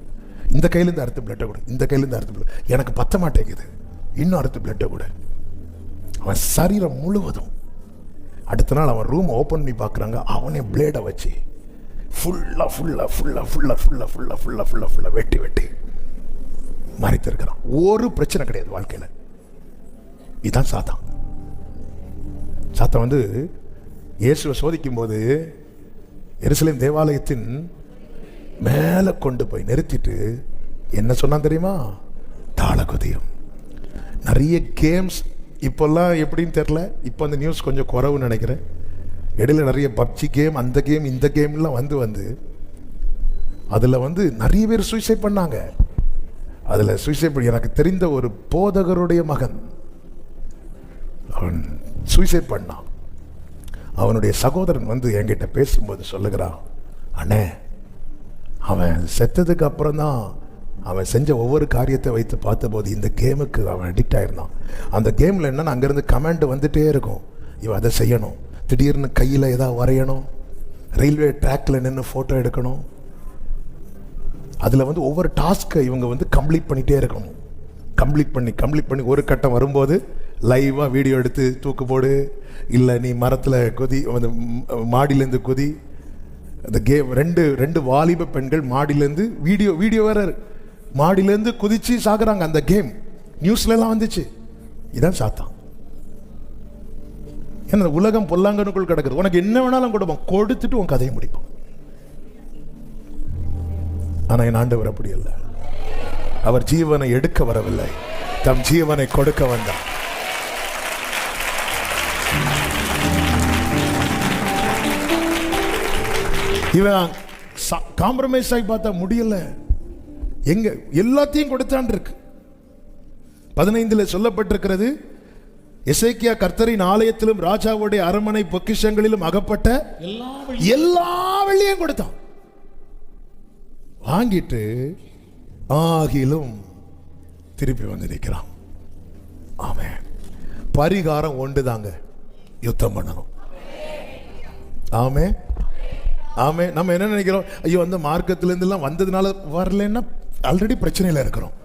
இந்த கையிலேருந்து அறுத்து பிளட்டை கொடு, இந்த கையிலேருந்து அறுத்து பிளட். எனக்கு பத்த மாட்டேங்குது, இன்னும் அறுத்து பிளட்டை கொடு. அவன் சரீரம் முழுவதும். அடுத்த நாள் அவன் ரூம் ஓப்பன் பண்ணி பார்க்குறாங்க. அவனே பிளேடை வச்சு ஃபுல்லாக வெட்டி மறைத்திருக்கிறான். ஒரு பிரச்சனை கிடையாது வாழ்க்கையில. இதுதான் சாத்தான். சாத்தான் வந்து இயேசுவை சோதிக்கும் போது எருசலேம் தேவாலயத்தின் மேல கொண்டு போய் நிறுத்திட்டு என்ன சொன்னான் தெரியுமா? தாளகுதியம். நிறைய கேம்ஸ் இப்பெல்லாம் எப்படின்னு தெரியல, இப்போ அந்த நியூஸ் கொஞ்சம் குறைவுன்னு நினைக்கிறேன். இடையில நிறைய பப்ஜி கேம், அந்த கேம், இந்த கேம்லாம் வந்து அதில் வந்து நிறைய பேர் சூசைட் பண்ணாங்க. அதில் சூசைட் பண்ணி எனக்கு தெரிந்த ஒரு போதகருடைய மகன் அவன் சூசைட் பண்ணான். அவனுடைய சகோதரன் வந்து என்கிட்ட பேசும்போது சொல்லுகிறான், அண்ணே அவன் செத்ததுக்கு அப்புறம் தான் அவன் செஞ்ச ஒவ்வொரு காரியத்தை வைத்து பார்த்தபோது இந்த கேமுக்கு அவன் அடிக்ட் ஆயிருந்தான். அந்த கேமில் என்னன்னா அங்கேருந்து கமெண்ட் வந்துட்டே இருக்கும், இவன் அதை செய்யணும், திடீர்னு கையில் ஏதாவது வரையணும், ரயில்வே ட்ராக்கில் நின்று ஃபோட்டோ எடுக்கணும், அதில் வந்து ஒவ்வொரு டாஸ்க்கை இவங்க வந்து கம்ப்ளீட் பண்ணிகிட்டே இருக்கணும். கம்ப்ளீட் பண்ணி ஒரு கட்டம் வரும்போது லைவாக வீடியோ எடுத்து தூக்கு போடு, இல்லை நீ மரத்தில் குதி, அந்த மாடியிலேருந்து குதி. அந்த கேம் ரெண்டு வாலிப பெண்கள் மாடியிலேருந்து வீடியோ வேற மாடியிலேருந்து குதிச்சு சாகுறாங்க. அந்த கேம் நியூஸ்லாம் வந்துச்சு. இதான் சாத்தான். ஏன்னா உலகம் பொல்லாங்கனுக்குள் கிடக்குது. உனக்கு என்ன வேணாலும் கொடுப்பான், கொடுத்துட்டு உன் கதையை முடிப்பான். ஆனா என் ஆண்டவர் அப்படி இல்லை. அவர் ஜீவனை எடுக்க வரவில்லை, தம் ஜீவனை கொடுக்க வந்தார். இவன் காம்ப்ரமைஸ் ஆகி பார்த்தா முடியல. எங்க எல்லாத்தையும் கொடுத்தான் இருக்கு. 15 சொல்லப்பட்டிருக்கிறது, எசேக்கியா கர்த்தரின் ஆலயத்திலும் ராஜாவுடைய அரண்மனை பொக்கிஷங்களிலும் அகப்பட்ட எல்லா வெள்ளியும் கொடுத்தான். வாங்கிட்டு ஆகிலும் திருப்பி வந்து நிற்கிறான். ஆமென். பரிகாரம் ஒன்றுதாங்க, யுத்தம் பண்ணணும். ஆமென். ஆமே. நம்ம என்ன நினைக்கிறோம், ஐயோ அந்த மார்க்கத்திலேருந்து எல்லாம் வந்ததுனால வரலன்னா ஆல்ரெடி பிரச்சனையில் இருக்கிறோம்.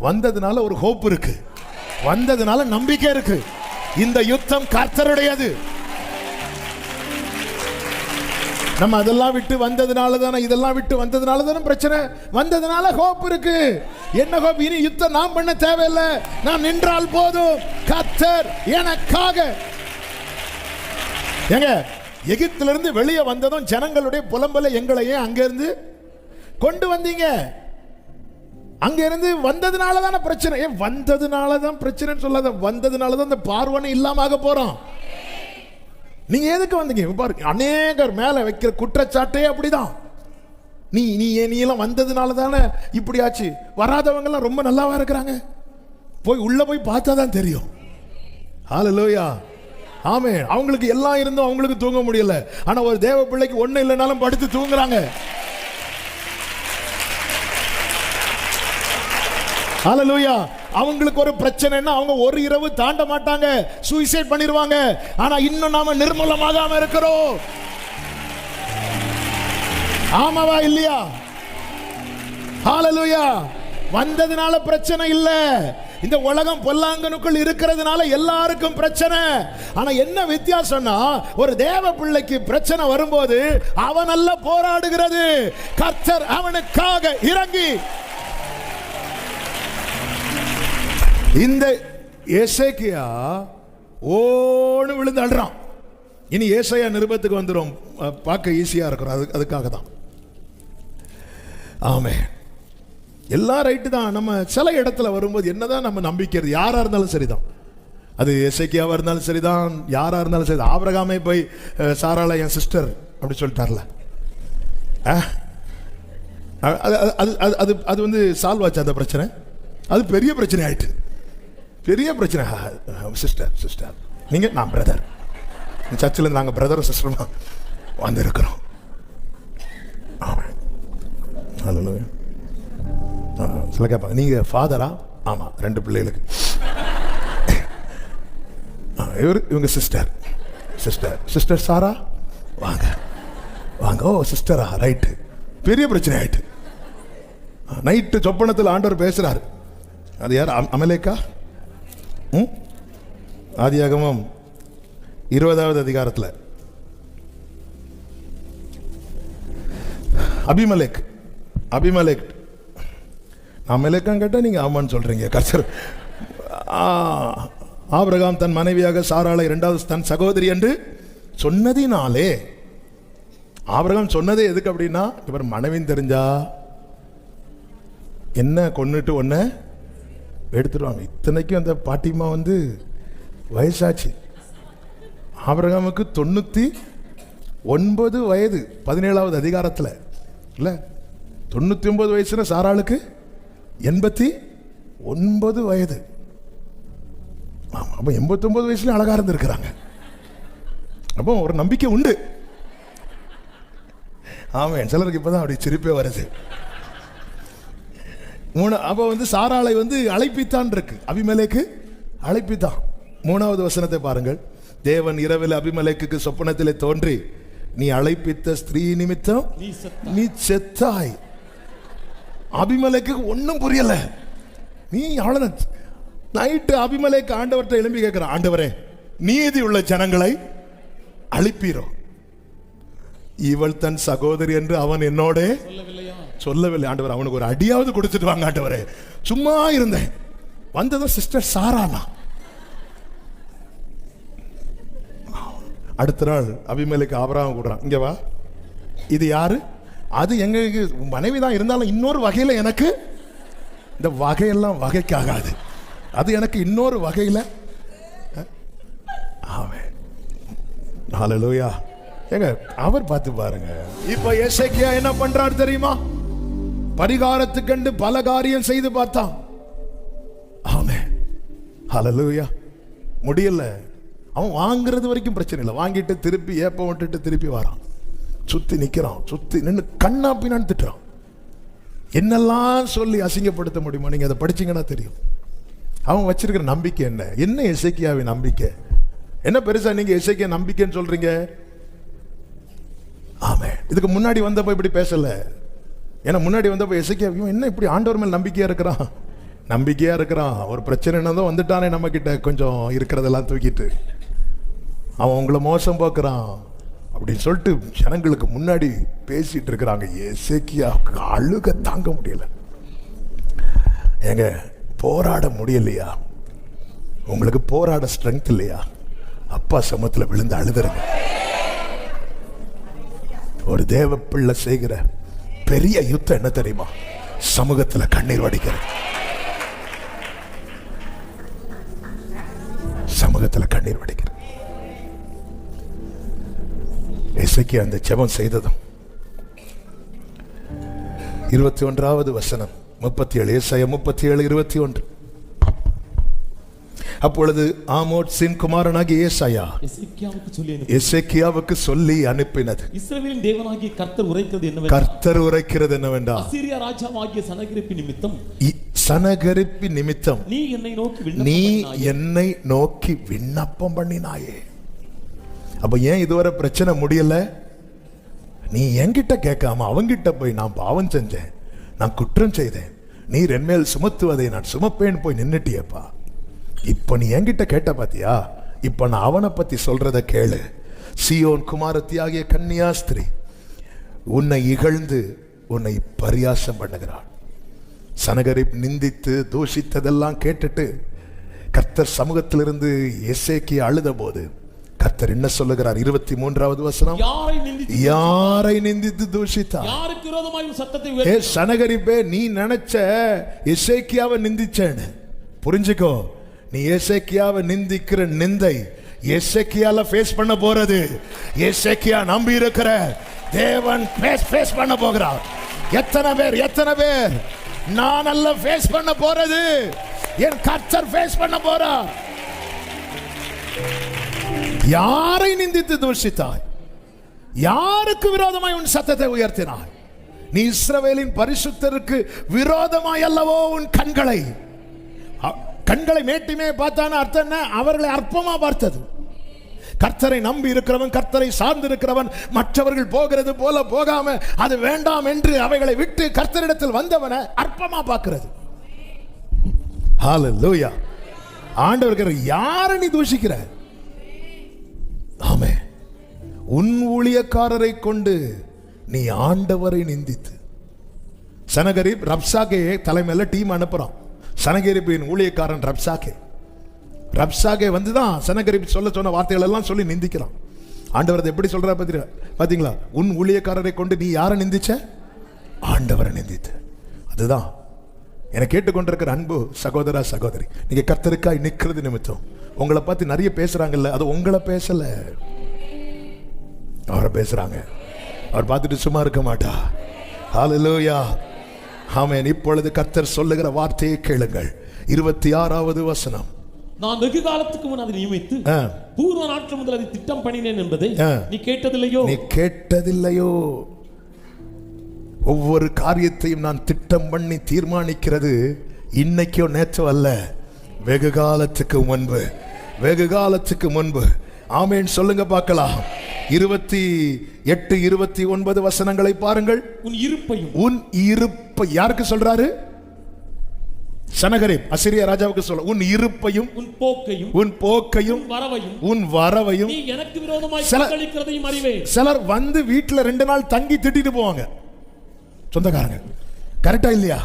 வந்ததுனால ஒரு ஹோப் இருக்கு, வந்ததுனால நம்பிக்கை இருக்கு. இந்த யுத்தம் கர்த்தருடையது. நம்ம அதெல்லாம் விட்டு வந்ததுனால தானே, இதெல்லாம் விட்டு வந்ததுனால தானே பிரச்சனை. வந்ததுனால ஹோப் இருக்கு. என்ன ஹோப்? இனி யுத்தம் நாம் பண்ண தேவையில்லை, நாம் நின்றால் போதும், கர்த்தர் எனக்காக. ஏங்க எகிப்திலிருந்து வெளியே வந்ததும் ஜனங்களுடைய புலம்பல எங்களையே அங்கிருந்து கொண்டு வந்தீங்க. அங்கிருந்து வந்ததுனால தானே பிரச்சனை. ஏன் வந்ததுனால தான் பிரச்சனைன்னு சொல்லாத, வந்ததுனால தான் இந்த பார்வனை இல்லாம ஆக போறோம். நீங்க எதுக்கு வந்தீங்க பாருங்க. அநேகர் மேல வைக்கிற குற்றச்சாட்டே அப்படிதான். நீ எல்லாம் வந்ததுனால தானே இப்படி ஆச்சு. வராதவங்க எல்லாம் ரொம்ப நல்லாவா இருக்கிறாங்க. போய் உள்ள போய் பார்த்தா தான் தெரியும். ஹல்லேலூயா. ஆமென். அவங்களுக்கு எல்லாம் இருந்தும் அவங்களுக்கு தூங்க முடியல. ஆனா ஒரு தேவ பிள்ளைக்கு ஒண்ணு இல்லைனாலும் படுத்து தூங்குறாங்க. ஹல்லேலூயா. அவங்களுக்கு ஒரு பிரச்சனைன்னா அவங்க ஒரு இரவு தாண்ட மாட்டாங்க, சூசைட் பண்ணிடுவாங்க. ஆனா இன்னும் நாம நிர்மூலமாகாம இருக்கிறோம். ஆமாவா இல்லையா? ஹல்லேலூயா. வந்ததுனால பிரச்சனை இல்ல, இந்த உலகம் பொல்லாங்கனுக்குள் இருக்கிறதுனால எல்லாருக்கும் பிரச்சனை. ஆனா என்ன வித்தியாசம்னா, ஒரு தேவ பிள்ளைக்கு பிரச்சனை வரும்போது அவன் அல்ல போராடுகிறது, கர்த்தர் அவனுக்காக இறங்கி. இந்த எசேக்கியா ஓன்னு விழுந்து அழுறான். இனி ஏசாயா நிருபத்துக்கு வந்துடும், பார்க்க ஈஸியா இருக்கும். அதுக்காக தான். ஆமென். எல்லாம் ரைட்டு தான். நம்ம சில இடத்துல வரும்போது என்னதான் நம்ம நம்பிக்கிறது, யாரா இருந்தாலும் சரிதான். அது எசேக்கியாவா இருந்தாலும் சரிதான், யாரா இருந்தாலும் சரி. ஆபிரகாமே போய் சாராள என் சிஸ்டர் அப்படி சொல்லிட்டார்ல, அது வந்து சால்வ் ஆச்சு அந்த பிரச்சனை. அது பெரிய பிரச்சனை ஆயிட்டு, பெரிய பிரச்சனை. சிஸ்டர் நீங்க, நான் பிரதர். சர்ச்சில் நாங்கள் பிரதர் சிஸ்டர் வந்து இருக்கிறோம். சில கேட்பாங்க, நீங்க ஃபாதரா? ஆமா, 2 பிள்ளைகளுக்கு. இவங்க சிஸ்டர் சாரா, வாங்க. ஓ சிஸ்டரா, ரைட்டு. பெரிய பிரச்சனை ஆயிட்டு. நைட்டு சொப்பனத்தில் ஆண்டவர் பேசுறாரு. அது யார்? அமலேக்கா. ஆதியாகமம் 20வது அதிகாரத்தில் அபிமெலேக் அமலேக்கான்னு கேட்டா நீங்க ஆமான்னு சொல்றீங்க. கர்த்தர் ஆபிரகாம் தன் மனைவியாக சாராளை இரண்டாவது தன் சகோதரி என்று சொன்னதினாலே, ஆபிரகாம் சொன்னதே எதுக்கு அப்படின்னா, இவர் மனைவின்னு தெரிஞ்சா என்ன கொன்னுட்டு ஒன்ன எடுத்துருவாங்க. இத்தனைக்கும் அந்த பாட்டிமா வயசாச்சு. ஆபிரகாமுக்கு 99 வயது 17வது அதிகாரத்தில் இல்லை, 99 வயசுல சாராளுக்கு 89 வயது. ஆமா, அப்ப 89 வயசுல அழகா இருந்திருக்கிறாங்க. அப்போ ஒரு நம்பிக்கை உண்டு. ஆமாம், சிலருக்கு இப்பதான் அப்படி சிரிப்பே வருது. அப்போ சாராளை அழைப்பித்தான் இருக்கு, அபிமெலேக்கு அழைப்பித்தான். 3வது வசனத்தை பாருங்கள். தேவன் இரவில் அபிமெலேக்குக்கு சொப்பனத்திலே தோன்றி, நீ அழைப்பித்த ஸ்திரீ நிமித்தம் நீ செத்தாய். அபிமெலேக்கு ஒன்னும் புரியல. நீ அவ்வளவுதான். நைட்டு அபிமெலேக்கு ஆண்டவர்கிட்ட எழும்பி கேட்கிறான், ஆண்டவரே நீதி உள்ள ஜனங்களை அழிப்பீரோ? இவள் தன் சகோதரி என்று அவன் என்னோட சொல்லவில்லை. ஆண்டவர் அவனுக்கு ஒரு அடியாவது கொடுத்துட்டு வாங்க ஆண்டவரே. சும்மா இருந்தேன். வந்ததும் சிஸ்டர் சாரானா. அடுத்த நாள் அபிமெலேக்கு ஆபிரகாம் கூடுறான், இங்க வா, இது யாரு? அது எங்களுக்கு மனைவி தான், இருந்தாலும் இன்னொரு வகையில எனக்கு இந்த வகையெல்லாம் வகைக்காகாது, அது எனக்கு இன்னொரு வகையில. ஆமென், ஹல்லேலூயா. ஏங்க அவர் பார்த்து பாருங்க. இப்ப எசேக்கியா என்ன பண்றாரு தெரியுமா? பரிகாரத்துக்கண்டு பல காரியம் செய்து பார்த்தான். ஆமென், ஹல்லேலூயா. முடியல. அவன் வாங்குறது வரைக்கும் பிரச்சனை இல்லை. வாங்கிட்டு திருப்பி ஏப்ப விட்டுட்டு திருப்பி வரான். சுத்தி நிக்கிறான். சுத்தி நின்று கண்ணா பின்னான்னு திட்டுறான். என்னெல்லாம் சொல்லி அசிங்கப்படுத்த முடியுமா? நீங்க அதை படிச்சீங்கன்னா தெரியும். அவன் வச்சிருக்கிற நம்பிக்கை என்ன? என்ன எசேக்கியாவின் நம்பிக்கை என்ன பெருசா நீங்க எசேக்கியா நம்பிக்கைன்னு சொல்றீங்க? ஆமே, இதுக்கு முன்னாடி வந்தப்ப இப்படி பேசல. ஏன்னா முன்னாடி வந்தப்ப எசேக்கியா என்ன இப்படி ஆண்டவர் மேல் நம்பிக்கையா இருக்கிறான், நம்பிக்கையா இருக்கிறான். ஒரு பிரச்சனை என்னதோ வந்துட்டானே நம்ம கிட்ட, கொஞ்சம் இருக்கிறதெல்லாம் தூக்கிட்டு அவன் உங்களை மோசம் பார்க்கிறான் அப்படின்னு சொல்லிட்டு ஜனங்களுக்கு முன்னாடி பேசிட்டு இருக்கிறாங்க. எசேக்கியாவுக்கு அழுக தாங்க முடியல. ஏங்க, போராட முடியலையா? உங்களுக்கு போராட ஸ்ட்ரென்த் இல்லையா? அப்பா சமூகத்தில் விழுந்து அழுதுருங்க. ஒரு தேவ பிள்ளை செய்கிற பெரிய யுத்தம் என்ன தெரியுமா? சமூகத்தில் கண்ணீர் வடிக்கிறது. சமூகத்தில் கண்ணீர் வடிக்கிறது. எசேக்கியா அந்த ஜெபம் செய்ததும் 21வது வசனம் 37, ஏசாயா 37:21. அப்பொழுது ஆமோத்சின் குமாரனாகிய ஏசாயா எசேக்கியாவுக்கு சொல்லி அனுப்பினது, இஸ்ரவேலின் தேவனாகிய கர்த்தர் உரைக்கிறது என்னவென்றால், கர்த்தர் உரைக்கிறது என்னவென்றால், அசீரியா ராஜாவாகிய சனகரிப்பு நிமித்தம் நீ என்னை நோக்கி விண்ணப்பம் பண்ணினாயே. அப்ப ஏன் இதுவரை பிரச்சனை முடியல? நீ என்கிட்ட கேட்காம அவங்கிட்ட போய், நான் பாவம் செஞ்சேன், நான் குற்றம் செய்தேன், நீர் என்மேல் சுமத்துவதை நான் சுமப்பேன் போய் நின்னுட்டியப்பா. இப்ப நீ என்கிட்ட கேட்ட பாத்தியா? இப்ப நான் அவனை பத்தி சொல்றத கேளு. சீயோன் குமாரத்தியாகிய கன்னியாஸ்திரி உன்னை இகழ்ந்து உன்னை பரியாசம் பண்ணுகிறாள். சனகரிப் நிந்தித்து தூஷித்ததெல்லாம் கேட்டுட்டு கர்த்தர் சமூகத்திலிருந்து எசேக்கியா அழுத போது கர்த்தர் என்ன சொல்லுகிறார்? 23வது வசனம், யாரை நிந்தித்து தூஷித்தார்? யாருக்கு விரோதமாய் சத்தத்தை சனகரிப்பே, நீ நினைச்ச எசேக்கியாவை நிந்திச்சேன்னு புரிஞ்சுக்கோ. நீ எசேக்கியாவை நிந்திக்கிற நிந்தை எசேக்கியால ஃபேஸ் பண்ண போறது. எசேக்கியா நம்பி இருக்கிற தேவன் ஃபேஸ் பண்ண போகிறார். எத்தனை பேர் நான் அல்ல ஃபேஸ் பண்ண போறது, என் கர்த்தர் ஃபேஸ் பண்ண போறார். யாரை நிந்தித்து தூஷித்தாய்? யாருக்கு விரோதமாய் உன் சத்தத்தை உயர்த்தினாய்? நீ இஸ்ரவேலின் பரிசுத்தருக்கு விரோதமாய் அல்லவோ உன் கண்களை மேட்டிமே பார்த்தான அர்த்தம் என்ன? அவர்களை அற்பமா பார்த்தது. கர்த்தரை நம்பி இருக்கிறவன், கர்த்தரை சார்ந்து இருக்கிறவன் மற்றவர்கள் போகிறது போல போகாம அது வேண்டாம் என்று அவைகளை விட்டு கர்த்தரிடத்தில் வந்தவனை அற்பமா பார்க்கிறது. ஹல்லேலூயா. ஆண்டவர் யாரை நீ தூஷிக்கிற? ஆமே, உன் ஊழியக்காரரை கொண்டு நீ ஆண்டவரை நிந்தித்து சனகரிப் ரப்சாகே தலைமையில டீம் அனுப்புறான். சனகரிப்பின் ஊழியக்காரன் ரப்சாகே வந்துதான் சனகரிப் சொன்ன வார்த்தைகள் எல்லாம் சொல்லி நிந்திக்கிறான். ஆண்டவர் எப்படி சொல்றாரு பாத்தீங்களா? உன் ஊழியக்காரரை கொண்டு நீ யாரை நிந்திச்ச? ஆண்டவரை நிந்தித்த. அதுதான் என்னை கேட்டுக்கொண்டிருக்கிற அன்பு சகோதரா சகோதரி, நீங்க கர்த்தருக்காய் நிக்கிறது நிமித்தம் உங்களை பார்த்து நிறைய பேசுறாங்கல்ல, அது உங்களை பேசல, அவரை பேசுறாங்க. அவர் பார்த்துட்டு சும்மா இருக்க மாட்டா. ஹல்லேலூயா, ஆமென். இப்பொழுது கர்த்தர் சொல்லுகிற வார்த்தையை கேளுங்கள். 26வது வசனம். நான் வெகு காலத்துக்கு முன் அதை நியமித்து பூர்வ நாட்கள் முதல் அதை திட்டம் பண்ணினேன் என்பதை நீ கேட்டதில்லையோ? ஒவ்வொரு காரியத்தையும் நான் திட்டம் பண்ணி தீர்மானிக்கிறது இன்னைக்கோ நேற்றோ அல்ல, வெகு காலத்துக்கு முன்பு. ஆமென், சொல்லுங்க பார்க்கலாம். 28, 29 வசனங்களை பாருங்கள். உன் இருப்பை யாருக்கு சொல்றாரு? சனகரிப் அசீரியா ராஜாவுக்கு சொல்ல, உன் இருப்பையும் உன் போக்கையும் உன் வரவையும் நீ எனக்கு விரோதமாய் கொந்தளிக்கிறதையும் அறிவேன். சிலர் வந்து வீட்டுல 2 நாள் தங்கி திட்டிட்டு போவாங்க, சொந்தக்காரங்க. கரெக்டா இல்லையா?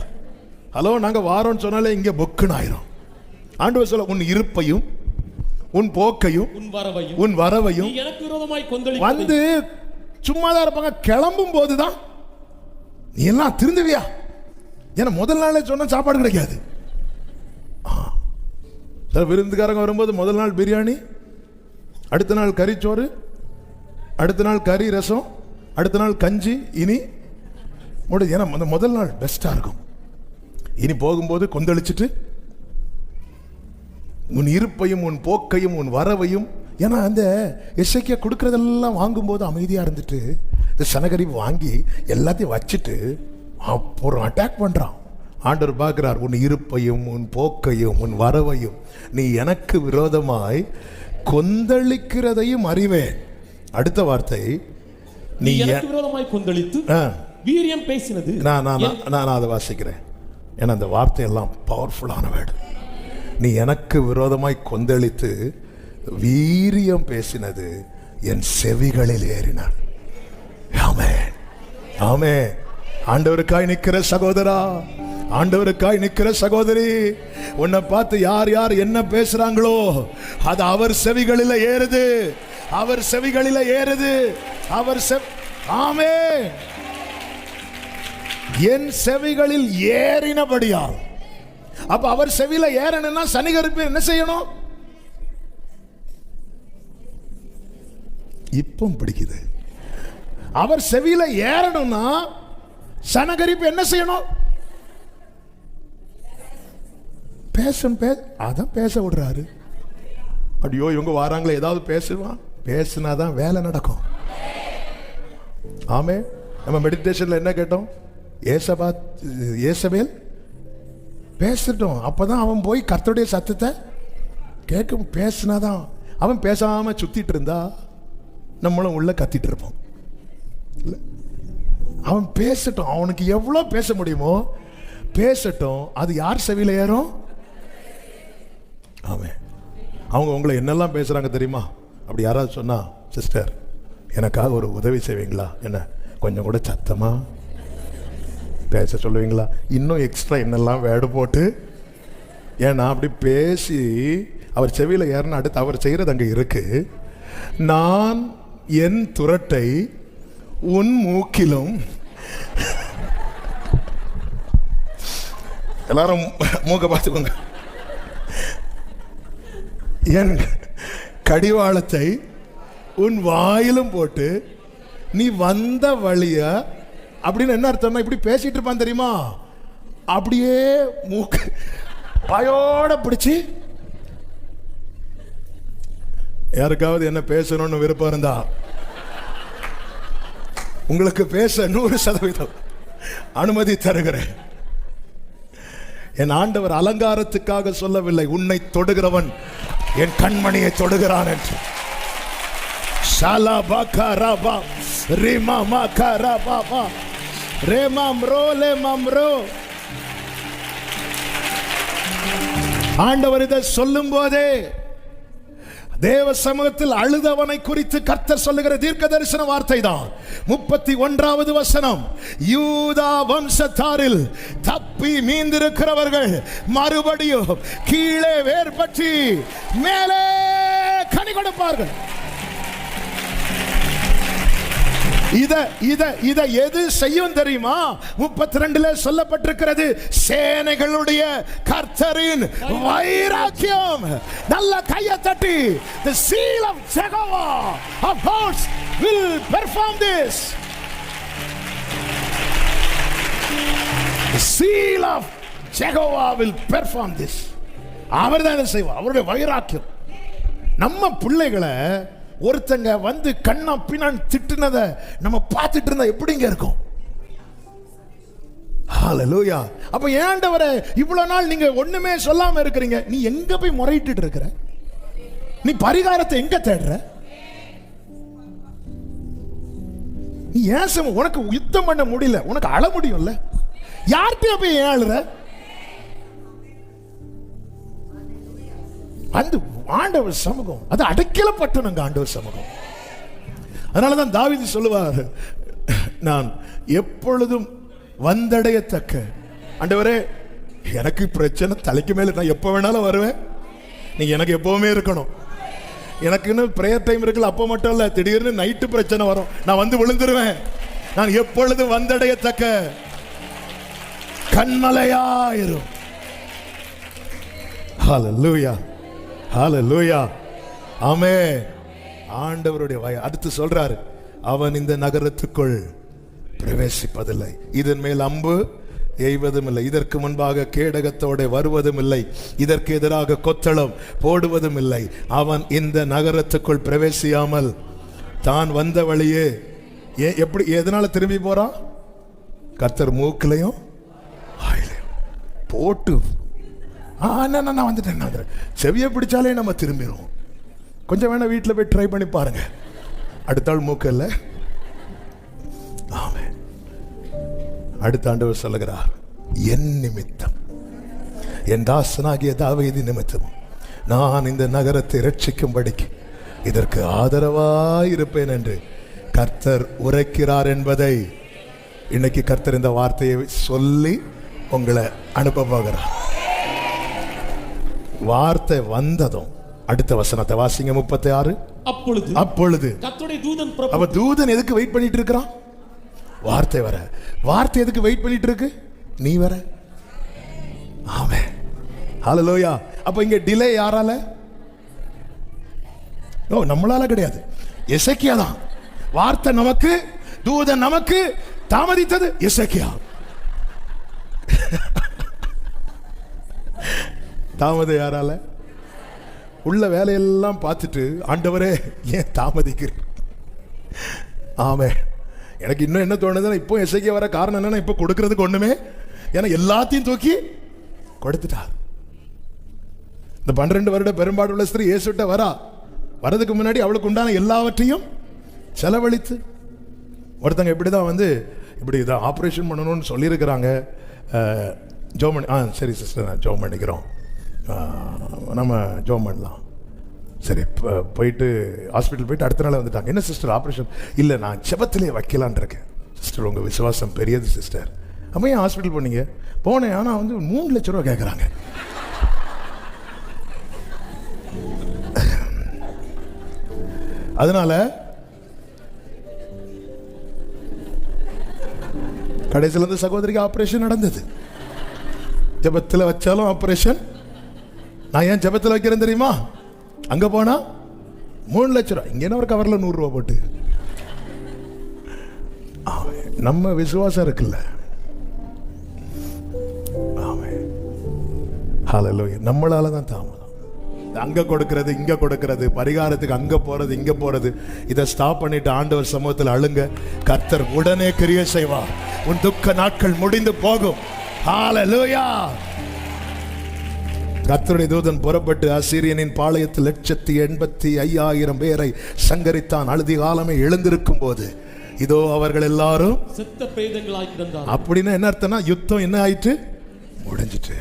ஹலோ, நாங்க வாரோன்னு சொன்னாலே இங்க பொக்குன்னு ஆயிரும். ஆண்டவர் சொல்ல, உன் இருப்பையும் உன் போக்கையும் உன் வரவையும் எனக்கு விரோதமாய் கொந்தளிக்கிறதை. வந்து சும்மாதான் இருப்பாங்க. கிளம்பும் போதுதான் நீ எல்லாம் திருந்துவியா? ஏன்னா முதல் நாளே சொன்ன சாப்பாடு கிடைக்காது. விருந்துக்காரங்க வரும்போது முதல் நாள் பிரியாணி, அடுத்த நாள் கறிச்சோறு, அடுத்த நாள் கறி ரசம், அடுத்த நாள் கஞ்சி. இனி ஏன்னா முதல் நாள் பெஸ்டா இருக்கும். இனி போகும்போது கொந்தளிச்சுட்டு உன் இருப்பையும் உன் போக்கையும் உன் வரவையும். ஏன்னா அந்த எசேக்கியா கொடுக்கறதெல்லாம் வாங்கும்போது அமைதியா இருந்துட்டு இந்த சனகரிப் வாங்கி எல்லாத்தையும் வச்சுட்டு அப்புறம் அட்டாக் பண்றான். ஆண்டவர் பார்க்கிறார், உன் இருப்பையும் உன் போக்கையும் உன் வரவையும் நீ எனக்கு விரோதமாய் கொந்தளிக்கிறதையும் அறிவேன். அடுத்த வார்த்தை, நீ எனக்கு விரோதமாய் கொந்தளித்து வீரியம் பேசினது. நான் அதை வாசிக்கிறேன். ஏன்னா அந்த வார்த்தை எல்லாம் பவர்ஃபுல்லான வேர்டு. நீ எனக்கு விரோதமாய் கொந்தளித்து வீரியம் பேசினது என் செவிகளில் ஏறினார். ஆமென், ஆமென். ஆண்டவருக்காய் நிற்கிற சகோதரா, ஆண்டவருக்காய் நிற்கிற சகோதரி, உன்னை பார்த்து யார் யார் என்ன பேசுறாங்களோ அது அவர் செவிகளில் ஏறுது, அவர் செவிகளில் ஏறுது. ஆமென். என் செவிகளில் ஏறினபடியால். அப்ப அவர் செவியில ஏறணும்னா சனிகரிப்பு என்ன செய்யணும்? இப்போ பிடிக்குது. அவர் செவியில ஏறணும்னா சனகரிப்பு என்ன செய்யணும்? அதான் பேச விடுறாரு. ஐயோ, இவங்க வராங்களே, ஏதாவது பேசுனாதான் வேலை நடக்கும். ஆமே, நம்ம மெடிடேஷன்ல என்ன கேட்டோம்? ஏசபேல் பேசட்டும், அப்பதான் அவன் போய் கர்த்தருடைய சத்தத்தை கேட்கும். பேசினாதான். அவன் பேசாம சுத்திட்டு இருந்தா நம்மளும் உள்ள கத்திட்டு இருப்போம். அவன் பேசட்டும், அவனுக்கு எவ்வளவு பேச முடியுமோ பேசட்டும். அது யார் செவியில ஏறும்? ஆமென். அவங்க உங்களை என்னெல்லாம் பேசுறாங்க தெரியுமா? அப்படி யாராவது சொன்னா, சிஸ்டர் எனக்காக ஒரு உதவி செய்வீங்களா, என்ன கொஞ்சம் கூட சத்தமா பேச சொல்லுவீங்களா, இன்னும் எக்ஸ்ட்ரா என்னெல்லாம் வேடு போட்டு. ஏன்னா அப்படி பேசி அவர் செவியில ஏறின அடுத்து அவர் செய்யறது அங்க இருக்கு. நான் என் துரட்டை உன் மூக்கிலும். எல்லாரும் மூக்க பார்த்துக்கோங்க. என் கடிவாளத்தை உன் வாயிலும் போட்டு நீ வந்த வழிய. அப்படின்னு என்ன அர்த்தம்னா, இப்படி பேசிட்டு இருப்பான் தெரியுமா, அப்படியே மூக்கு பாயோட பிடிச்சி. யாருக்காவது என்ன பேசணும்னு விருப்பம் இருந்தா உங்களுக்கு பேச 100% அனுமதி தருகிறேன். என் ஆண்டவர் அலங்காரத்துக்காக சொல்லவில்லை, உன்னை தொடுகிறவன் என் கண்மணியை தொடுகிறான் என்று. ஆண்டவர் இதை சொல்லும் போதே தேவ சமூகத்தில் அழுதவனை குறித்து கர்த்தர் சொல்லுகிற தீர்க்க தரிசன வார்த்தை தான் 31வது வசனம். யூதா வம்சத்தாரில் தப்பி மீந்திருக்கிறவர்கள் மறுபடியும் கீழே வேர்பற்றி மேலே கனி கொடுப்பார்கள். இத எது செய்யும் தெரியுமா? 32ல சொல்லப்பட்டிருக்கிறது, சேனைகளுடைய கர்த்தரின் வைராக்கியம். நல்ல கையை தட்டி, the seal of Jehovah of hosts will perform this. The seal of Jehovah will perform this. அவர்தான் செய்வார். அவருடைய வைராக்கியம். நம்ம பிள்ளைகளை ஒருத்தங்க வந்து கண்ணா பின்னான் திட்டுனத நம்ம பார்த்துட்டு இருந்தா எப்படிங்க இருக்கும்? ஹalleluya. அப்ப ஏண்டவரே இவ்வளவு நாள் நீங்க ஒண்ணுமே சொல்லாம இருக்கிறீங்க, நீ எங்க போய் முறையிட்டு இருக்கிற? நீ பரிகாரத்தை எங்க தேடுற? நீ ஏன் உனக்கு யுத்தம் பண்ண முடியல, உனக்கு அழ முடியும்ல, யார்கிட்ட போய் ஏன் அழுற? அந்த ஆண்டவர் சமூகம் அது அடைக்கலப்பட்டனுங்க, ஆண்டவர் சமூகம். அதனாலதான் தாவீது சொல்லுவார், நான் எப்பொழுதும் வந்தடையத்தக்க. ஆண்டவரே எனக்கு பிரச்சனை தலைக்கு மேல, நான் எப்ப வேணாலும் வருவேன், நீங்க எனக்கு எப்பவுமே இருக்கணும். எனக்குன்னு பிரேயர் டைம் இருக்குல்ல, அப்போ மட்டும் இல்ல, திடீர்னு நைட்டு பிரச்சனை வரும், நான் வந்து விழுந்துருவேன். நான் எப்பொழுதும் வந்தடையத்தக்க கண்மலையாயிரும். ஹalleluya, ஹalleluya, ஆமென். ஆண்டவருடைய அடுத்து சொல்றாரு, அவன் இந்த நகரத்துக்குள் பிரவேசிப்பதில்லை, இதன் மேல் அம்பு எய்வதும் இல்லை, இதற்கு முன்பாக கேடகத்தோட வருவதும் இல்லை, இதற்கு எதிராக கொத்தளம் போடுவதும் இல்லை. அவன் இந்த நகரத்துக்குள் பிரவேசியாமல் தான் வந்த வழியே எப்படி எதனால திரும்பி போறான்? கர்த்தர் மூக்கிலையும் போட்டு நான் வந்துட்டேன். செவியை பிடிச்சாலே நம்ம திரும்பிடுவோம். கொஞ்சம் வேணா வீட்டில் போய் ட்ரை பண்ணி பாருங்க, அடுத்த ஆள் மூக்கு இல்லை. ஆமென். அடுத்த ஆண்டவர் சொல்லுகிறார், என் நிமித்தம், என் தாசனாகிய தாவீது நிமித்தம் நான் இந்த நகரத்தை ரட்சிக்கும்படிக்கு இதற்கு ஆதரவாயிருப்பேன் என்று கர்த்தர் உரைக்கிறார் என்பதை இன்னைக்கு கர்த்தர் இந்த வார்த்தையை சொல்லி உங்களை அனுப்ப போகிறார். வார்த்தை வந்ததும் அடுத்த வசனத்தை வாசிங்க, 36. அப்பொழுது கர்த்தருடைய தூதன் அப்ப தூதன் எதுக்கு வெயிட் பண்ணிட்டு இருக்கிறான்? வார்த்தை வர. வார்த்தை எதுக்கு வெயிட் பண்ணிட்டு இருக்கு? நீ வர. ஆமென், ஹalleluya. அப்ப இங்க டிலே யாரால? நம்மளால கிடையாது, எசேக்கியா தான். வார்த்தை நமக்கு, தூதன் நமக்கு, தாமதித்தது எசேக்கியா. தாமதம் யாரால? உள்ள வேலையெல்லாம் பார்த்துட்டு, ஆண்டவரே ஏன் தாமதிக்கிறேன்? ஆமென். எனக்கு இன்னும் என்ன தோணுதுன்னா, இப்போ எசேக்கியா வர காரணம் என்னன்னா, இப்போ கொடுக்கறதுக்கு ஒண்ணுமே, ஏன்னா எல்லாத்தையும் தூக்கி கொடுத்துட்டார். இந்த 12 வருட பெரும்பாடுள்ள ஸ்திரீ இயேசுட்ட வரதுக்கு முன்னாடி அவளுக்கு உண்டான எல்லாவற்றையும் செலவழித்து, ஒருத்தங்க இப்படிதான் வந்து இப்படி இதான் ஆப்ரேஷன் பண்ணணும்னு சொல்லியிருக்கிறாங்க. ஜோமன் சரி சிஸ்டர், நான் ஜோம் பண்ணிக்கிறோம், நம்ம ஜோம் பண்ணலாம். சரி, போயிட்டு ஹாஸ்பிட்டல் போயிட்டு அடுத்த நாள் வந்துட்டாங்க. என்ன சிஸ்டர் ஆப்ரேஷன்? இல்லை, நான் ஜெபத்திலே வைக்கலான் இருக்கேன். சிஸ்டர் உங்கள் விசுவாசம் பெரியது சிஸ்டர். அப்போ ஏன் ஹாஸ்பிட்டல் போனீங்க? போனேன், ஆனால் வந்து 3 லட்சம் ரூபா கேட்குறாங்க. அதனால கடைசியில் வந்து சகோதரிக்கு ஆப்ரேஷன் நடந்தது. ஜெபத்தில் வச்சாலும் ஆப்ரேஷன். நான் ஏன் ஜெபத்தில் வைக்கிறேன் தெரியுமா? அங்க போனா 3 லட்சம் ரூபாய், இங்க ஒரு கவர்ல 100 ரூபாய் போட்டு. நம்ம விசுவாசம் இருக்குல்ல, ஹalleluya. நம்மளால தான் தாமதம். அங்க கொடுக்கிறது, இங்க கொடுக்கிறது, பரிகாரத்துக்கு அங்க போறது, இங்க போறது. இதை ஸ்டாப் பண்ணிட்டு ஆண்டவர் சமூகத்தில் அழுங்க, கர்த்தர் உடனே கிரியை செய்வார். உன் துக்க நாட்கள் முடிந்து போகும். ஹalleluya. கர்த்தருடைய தூதன் புறப்பட்டு அசீரியனின் பாளையத்தில் 185,000 பேரை சங்கரித்தான். அழுதி காலமே எழுந்திருக்கும் போது இதோ அவர்கள் எல்லாரும் செத்த பிரேதங்களாய் கிடந்தார்கள். அப்படின்னு என்ன அர்த்தம்னா, யுத்தம் என்ன ஆயிட்டு முடிஞ்சிட்டு.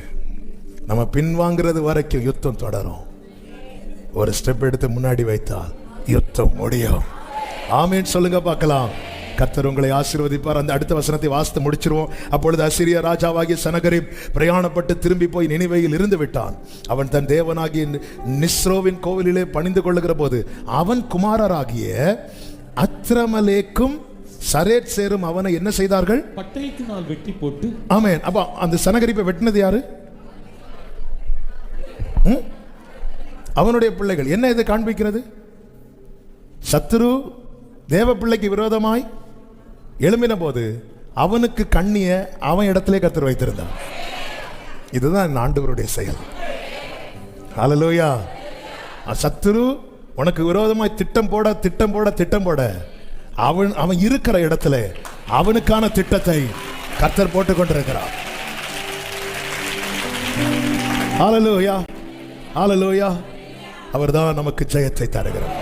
நம்ம பின்வாங்கிறது வரைக்கும் யுத்தம் தொடரும். ஒரு ஸ்டெப் எடுத்து முன்னாடி வைத்தால் யுத்தம் முடியும். ஆமீன் சொல்லுங்க பார்க்கலாம். கர்த்தர் உங்களை ஆசீர்வதிப்பார். அந்த அடுத்த வசனத்தை வாசித்து முடிச்சிருவோம். அப்பொழுது அசீரிய ராஜாவாகிய சனகரிப் பிரயாணப்பட்டு திரும்பி போய் நினிவேயில் இருந்து விட்டான். அவன் தன் தேவனாகிய நிஸ்ரோவின் கோவிலிலே பணிந்து கொள்ளுகிற போது அவன் குமாரராகிய அத்ரமலேக்கும் சரேத் சேரும் அவனை என்ன செய்தார்கள்? பட்டயத்தினால் வெட்டி போட்டு. ஆமென். அப்ப அந்த சனகரிப்பை வெட்டினது யாரு? அவனுடைய பிள்ளைகள். என்ன இது காண்பிக்கிறது? சத்துரு தேவ பிள்ளைக்கு விரோதமாய் எழும்பின போது அவனுக்கு கண்ணிய அவன் இடத்திலே கர்த்தர் வைத்திருந்தான். இதுதான் ஆண்டவருடைய செயல். ஹல்லேலூயா. சத்துரு உனக்கு விரோதமாய் திட்டம் போட அவன் இருக்கிற இடத்துல அவனுக்கான திட்டத்தை கர்த்தர் போட்டுக் கொண்டிருக்கிறார். ஹல்லேலூயா, ஹல்லேலூயா. அவர்தான் நமக்கு ஜெயத்தை தருகிறார்.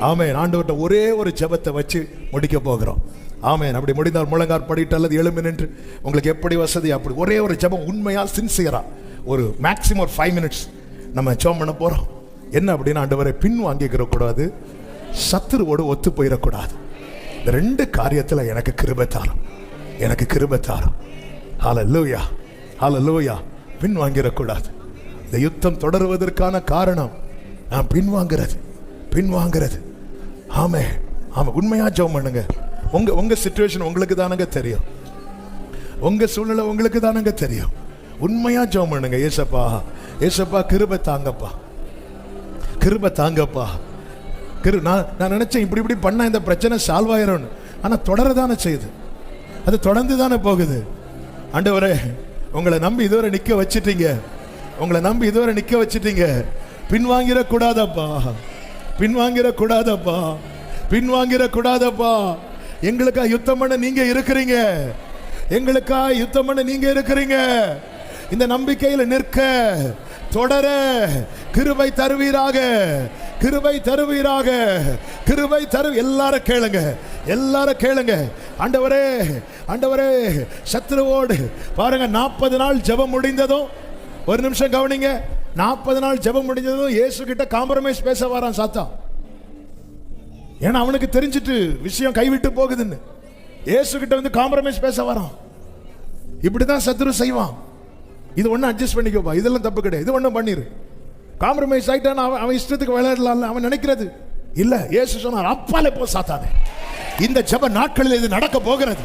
ஆமென். ஆண்டவர்ட்ட ஒரே ஒரு ஜெபத்தை வச்சு முடிக்க போகிறோம். ஆமென். அப்படி முடிந்தால் முழங்கார் படிட்டு அல்லது எழும்பி நின்று உங்களுக்கு எப்படி வசதி அப்படி ஒரே ஒரு ஜெபம் உண்மையா சின்சியரா ஒரு மேக்ஸிமம் ஒரு 5 minutes நம்ம ஜெபம் பண்ண போறோம். என்ன அப்படின்னா, ஆண்டவரை பின் வாங்கிக்கிற கூடாது, சத்துருவோடு ஒத்து போயிடக்கூடாது. இந்த 2 காரியத்தில் எனக்கு கிருபை தாரும், எனக்கு கிருபை தாரும். ஹல்லேலூயா, ஹல்லேலூயா. பின் வாங்கிடக்கூடாது. இந்த யுத்தம் தொடருவதற்கான காரணம் நான் பின்வாங்கிறது. ஆமே, ஆமா. உண்மையா ஜெபம் பண்ணுங்க. உங்க சிச்சுவேஷன் உங்களுக்கு தானங்க தெரியும், உங்க சூழ்நிலை உங்களுக்கு தானங்க தெரியும். உண்மையா ஜெபம் பண்ணுங்க. ஏசப்பா கிருபை தாங்கப்பா, கிருபை தாங்கப்பா. நான் நினைச்சேன் இப்படி பண்ணா இந்த பிரச்சனை சால்வ் ஆயிரும். ஆனா தொடரதானே செய்யுது, அது தொடர்ந்து தானே போகுது. ஆண்டவரே, உங்களை நம்பி இதுவரை நிக்க வச்சிட்டீங்க. பின்வாங்கிடக்கூடாதப்பா. எங்களுக்கா யுத்தம் பண்ண நீங்க இருக்கிறீங்க. இந்த நம்பிக்கையில் நிற்க, தொடர கிருபை தருவீராக. எல்லாரும் கேளுங்க. ஆண்டவரே, சத்துருவோடு பாருங்க 40 நாள் ஜெபம் முடிந்ததும், ஒரு நிமிஷம் கவனிங்க, 40 நாள் ஜெபம் முடிஞ்சதும் இயேசு கிட்ட காம்ப்ரமைஸ் பேச வரான் சாத்தான். ஏன்னா அவனுக்கு தெரிஞ்சிட்டு விஷயம் கைவிட்டு போகுதுன்னு. இயேசு கிட்ட வந்து காம்ப்ரமைஸ் பேச வரான். இப்படிதான் சத்துரு செய்வான். இது ஒண்ணு அட்ஜஸ்ட் பண்ணிக்கோப்பா, இதெல்லாம் தப்பு கிடையாது, இது ஒண்ணு பண்ணிரு. காம்ப்ரமைஸ் ஆயிட்டான், அவன் இஷ்டத்துக்கு விளையாடலாம் அவன் நினைக்கிறது இல்ல. இயேசு சொன்னார், அப்பாலே போ சாத்தானே, இந்த ஜெப நாட்களில் இது நடக்க போகிறது.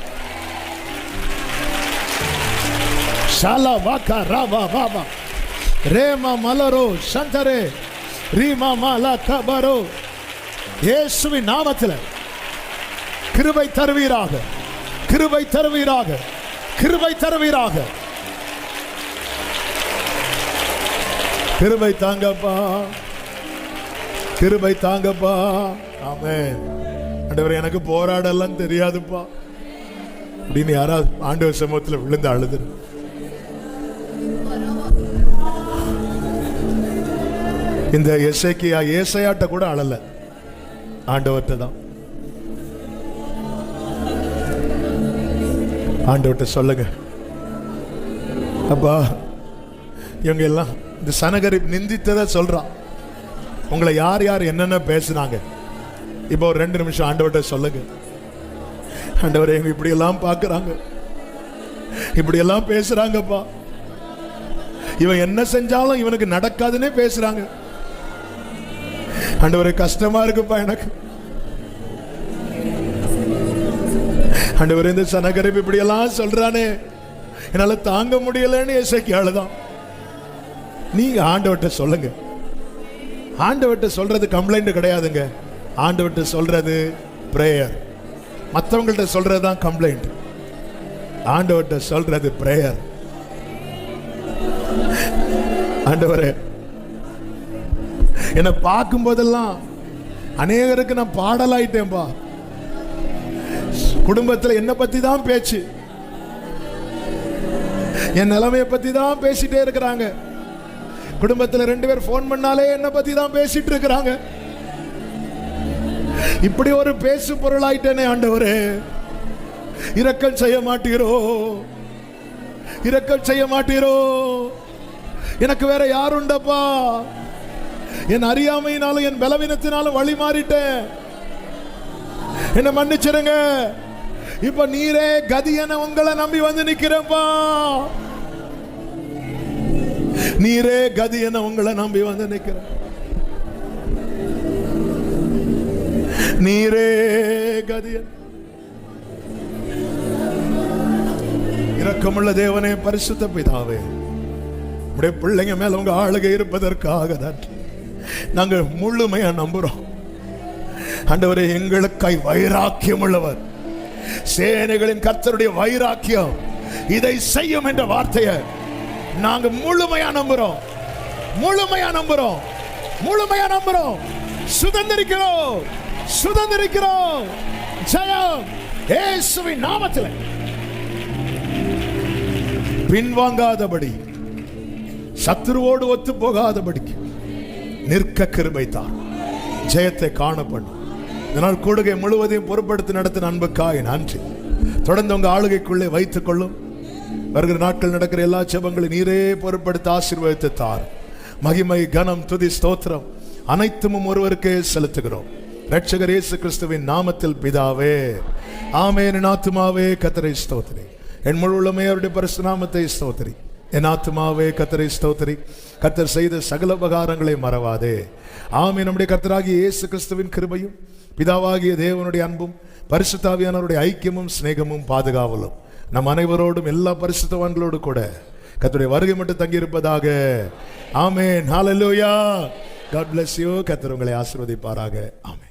ஷாலா வாகா ராவா வாவா ரேமா மலரோ சந்தரே ரீமா மாலா கபரோ. இயேசுவின் நாமத்தில் கிருபை தருவீராக. கிருபை தாங்கப்பா. ஆமென். ஆண்டவரே, எனக்கு போராடலாம் தெரியாதுப்பா அப்படின்னு யாராவது ஆண்டவர் சமூகத்தில் விழுந்து அழுது, இந்த ஏசாயாட்ட கூட அழல, ஆண்டவர்கிட்ட தான். ஆண்டவர்கிட்ட சொல்லுங்க, அப்பா இவங்க எல்லாம் இந்த சனகரிப் நிந்தித்ததை சொல்றான். உங்களை யார் என்னென்ன பேசுனாங்க, இப்போ ஒரு 2 நிமிஷம் ஆண்டவர்கிட்ட சொல்லுங்க. ஆண்டவரே, எங்க இப்படி எல்லாம் பாக்குறாங்க, இப்படி எல்லாம் பேசுறாங்கப்பா. இவன் என்ன செஞ்சாலும் இவனுக்கு நடக்காதுன்னே பேசுறாங்க. ஆண்டவரே, கஷ்டமா இருக்குப்பா எனக்கு. ஆண்டவரே, இந்த சனகரிப் இப்படி எல்லாம் சொல்றானே, என்னால தாங்க முடியலன்னு எசேக்கியாலதான். நீங்க ஆண்டவர்கிட்ட சொல்லுங்க. ஆண்டவர்கிட்ட சொல்றது கம்ப்ளைண்ட் கிடையாதுங்க. ஆண்டவர்கிட்ட சொல்றது பிரேயர். மற்றவங்கள்ட்ட சொல்றதுதான் கம்ப்ளைண்ட். ஆண்டவர்கிட்ட சொல்றது பிரேயர். ஆண்டவரே, என்னை பார்க்கும் போதெல்லாம் அநேகருக்கு நான் பாடலாயிட்டேன்பா. குடும்பத்தில் என்ன பத்தி தான் பேச்சு, என் நிலைமையை பத்தி தான் பேசிட்டே இருக்கிறாங்க. குடும்பத்தில் 2 பேர் போன் பண்ணாலே என்ன பத்தி தான் பேசிட்டு இருக்கிறாங்க. இப்படி ஒரு பேசு பொருளாயிட்டேனே. ஆண்டவரே, இரக்கம் செய்ய மாட்டீரோ? எனக்கு வேற யாருண்டப்பா? என் அறியாமையினாலும் என் பலவீனத்தினாலும் வழி மாறிட்டேன், என்ன மன்னிச்சிருங்க. இப்ப நீரே கதி என உங்களை நம்பி வந்து நிக்கிறப்பா. நீரே கதி என உங்களை நம்பி வந்து நிக்கிற. நீரே கதி. இரக்கமுள்ள தேவனே, பரிசுத்த பிதாவே, உடைய பிள்ளைங்க மேல உங்க ஆளுகை இருப்பதற்காக நன்றி. நாங்கள் முழுமையா நம்புறோம் ஆண்டவரே. எங்களுக்காய் வைராக்கியம் உள்ளவர், சேனைகளின் கர்த்தருடைய வைராக்கியம் இதை செய்யும் என்ற வார்த்தையை நாங்க முழுமையா நம்புறோம், முழுமையா நம்புறோம், முழுமையா நம்புறோம். சுதந்திரிக்கிறோம், சுதந்திரிக்கிறோம். ஜெயம் இயேசுவின் நாமத்தில். பின்வாங்காதபடி, சத்துருவோடு ஒத்து போகாதபடிக்கு நிற்க கிருபை தார். ஜெயத்தை காணப்படும். இதனால் கூடுகை முழுவதையும் பொறுப்படுத்தி நடத்தின அன்புக்காய் நன்றி. தொடர்ந்து உங்க ஆளுகைக்குள்ளே வைத்துக் கொள்ளும். வருகிற நாட்கள் நடக்கிற எல்லா ஜெபங்களையும் நீரே பொறுப்படுத்தி ஆசீர்வதித்து தார். மகிமை, கனம், துதி, ஸ்தோத்திரம் அனைத்தும் ஒருவருக்கே செலுத்துகிறோம். இரட்சகர் இயேசு கிறிஸ்துவின் நாமத்தில் பிதாவே, ஆமென். என் ஆத்துமாவே கர்த்தரை ஸ்தோத்திரி, என் முழு உள்ளமே அவருடைய பரிசுத்த நாமத்தை ஸ்தோத்திரி. என் ஆத்துமாவே கர்த்தரை ஸ்தோத்திரி, கர்த்தர் செய்த சகல உபகாரங்களை மறவாதே. ஆமென். நம்முடைய கர்த்தராகிய இயேசு கிறிஸ்துவின் கிருபையும் பிதாவாகிய தேவனுடைய அன்பும் பரிசுத்த ஆவியானவருடைய ஐக்கியமும் சிநேகமும் பாதுகாவலும் நம் அனைவரோடும் எல்லா பரிசுத்தவான்களோடு கூட கர்த்தருடைய வருகை மட்டும் தங்கி இருப்பதாக. ஆமென். ஹல்லேலூயா. God bless you. கர்த்தர் உங்களை ஆசீர்வதிப்பாராக. ஆமென்.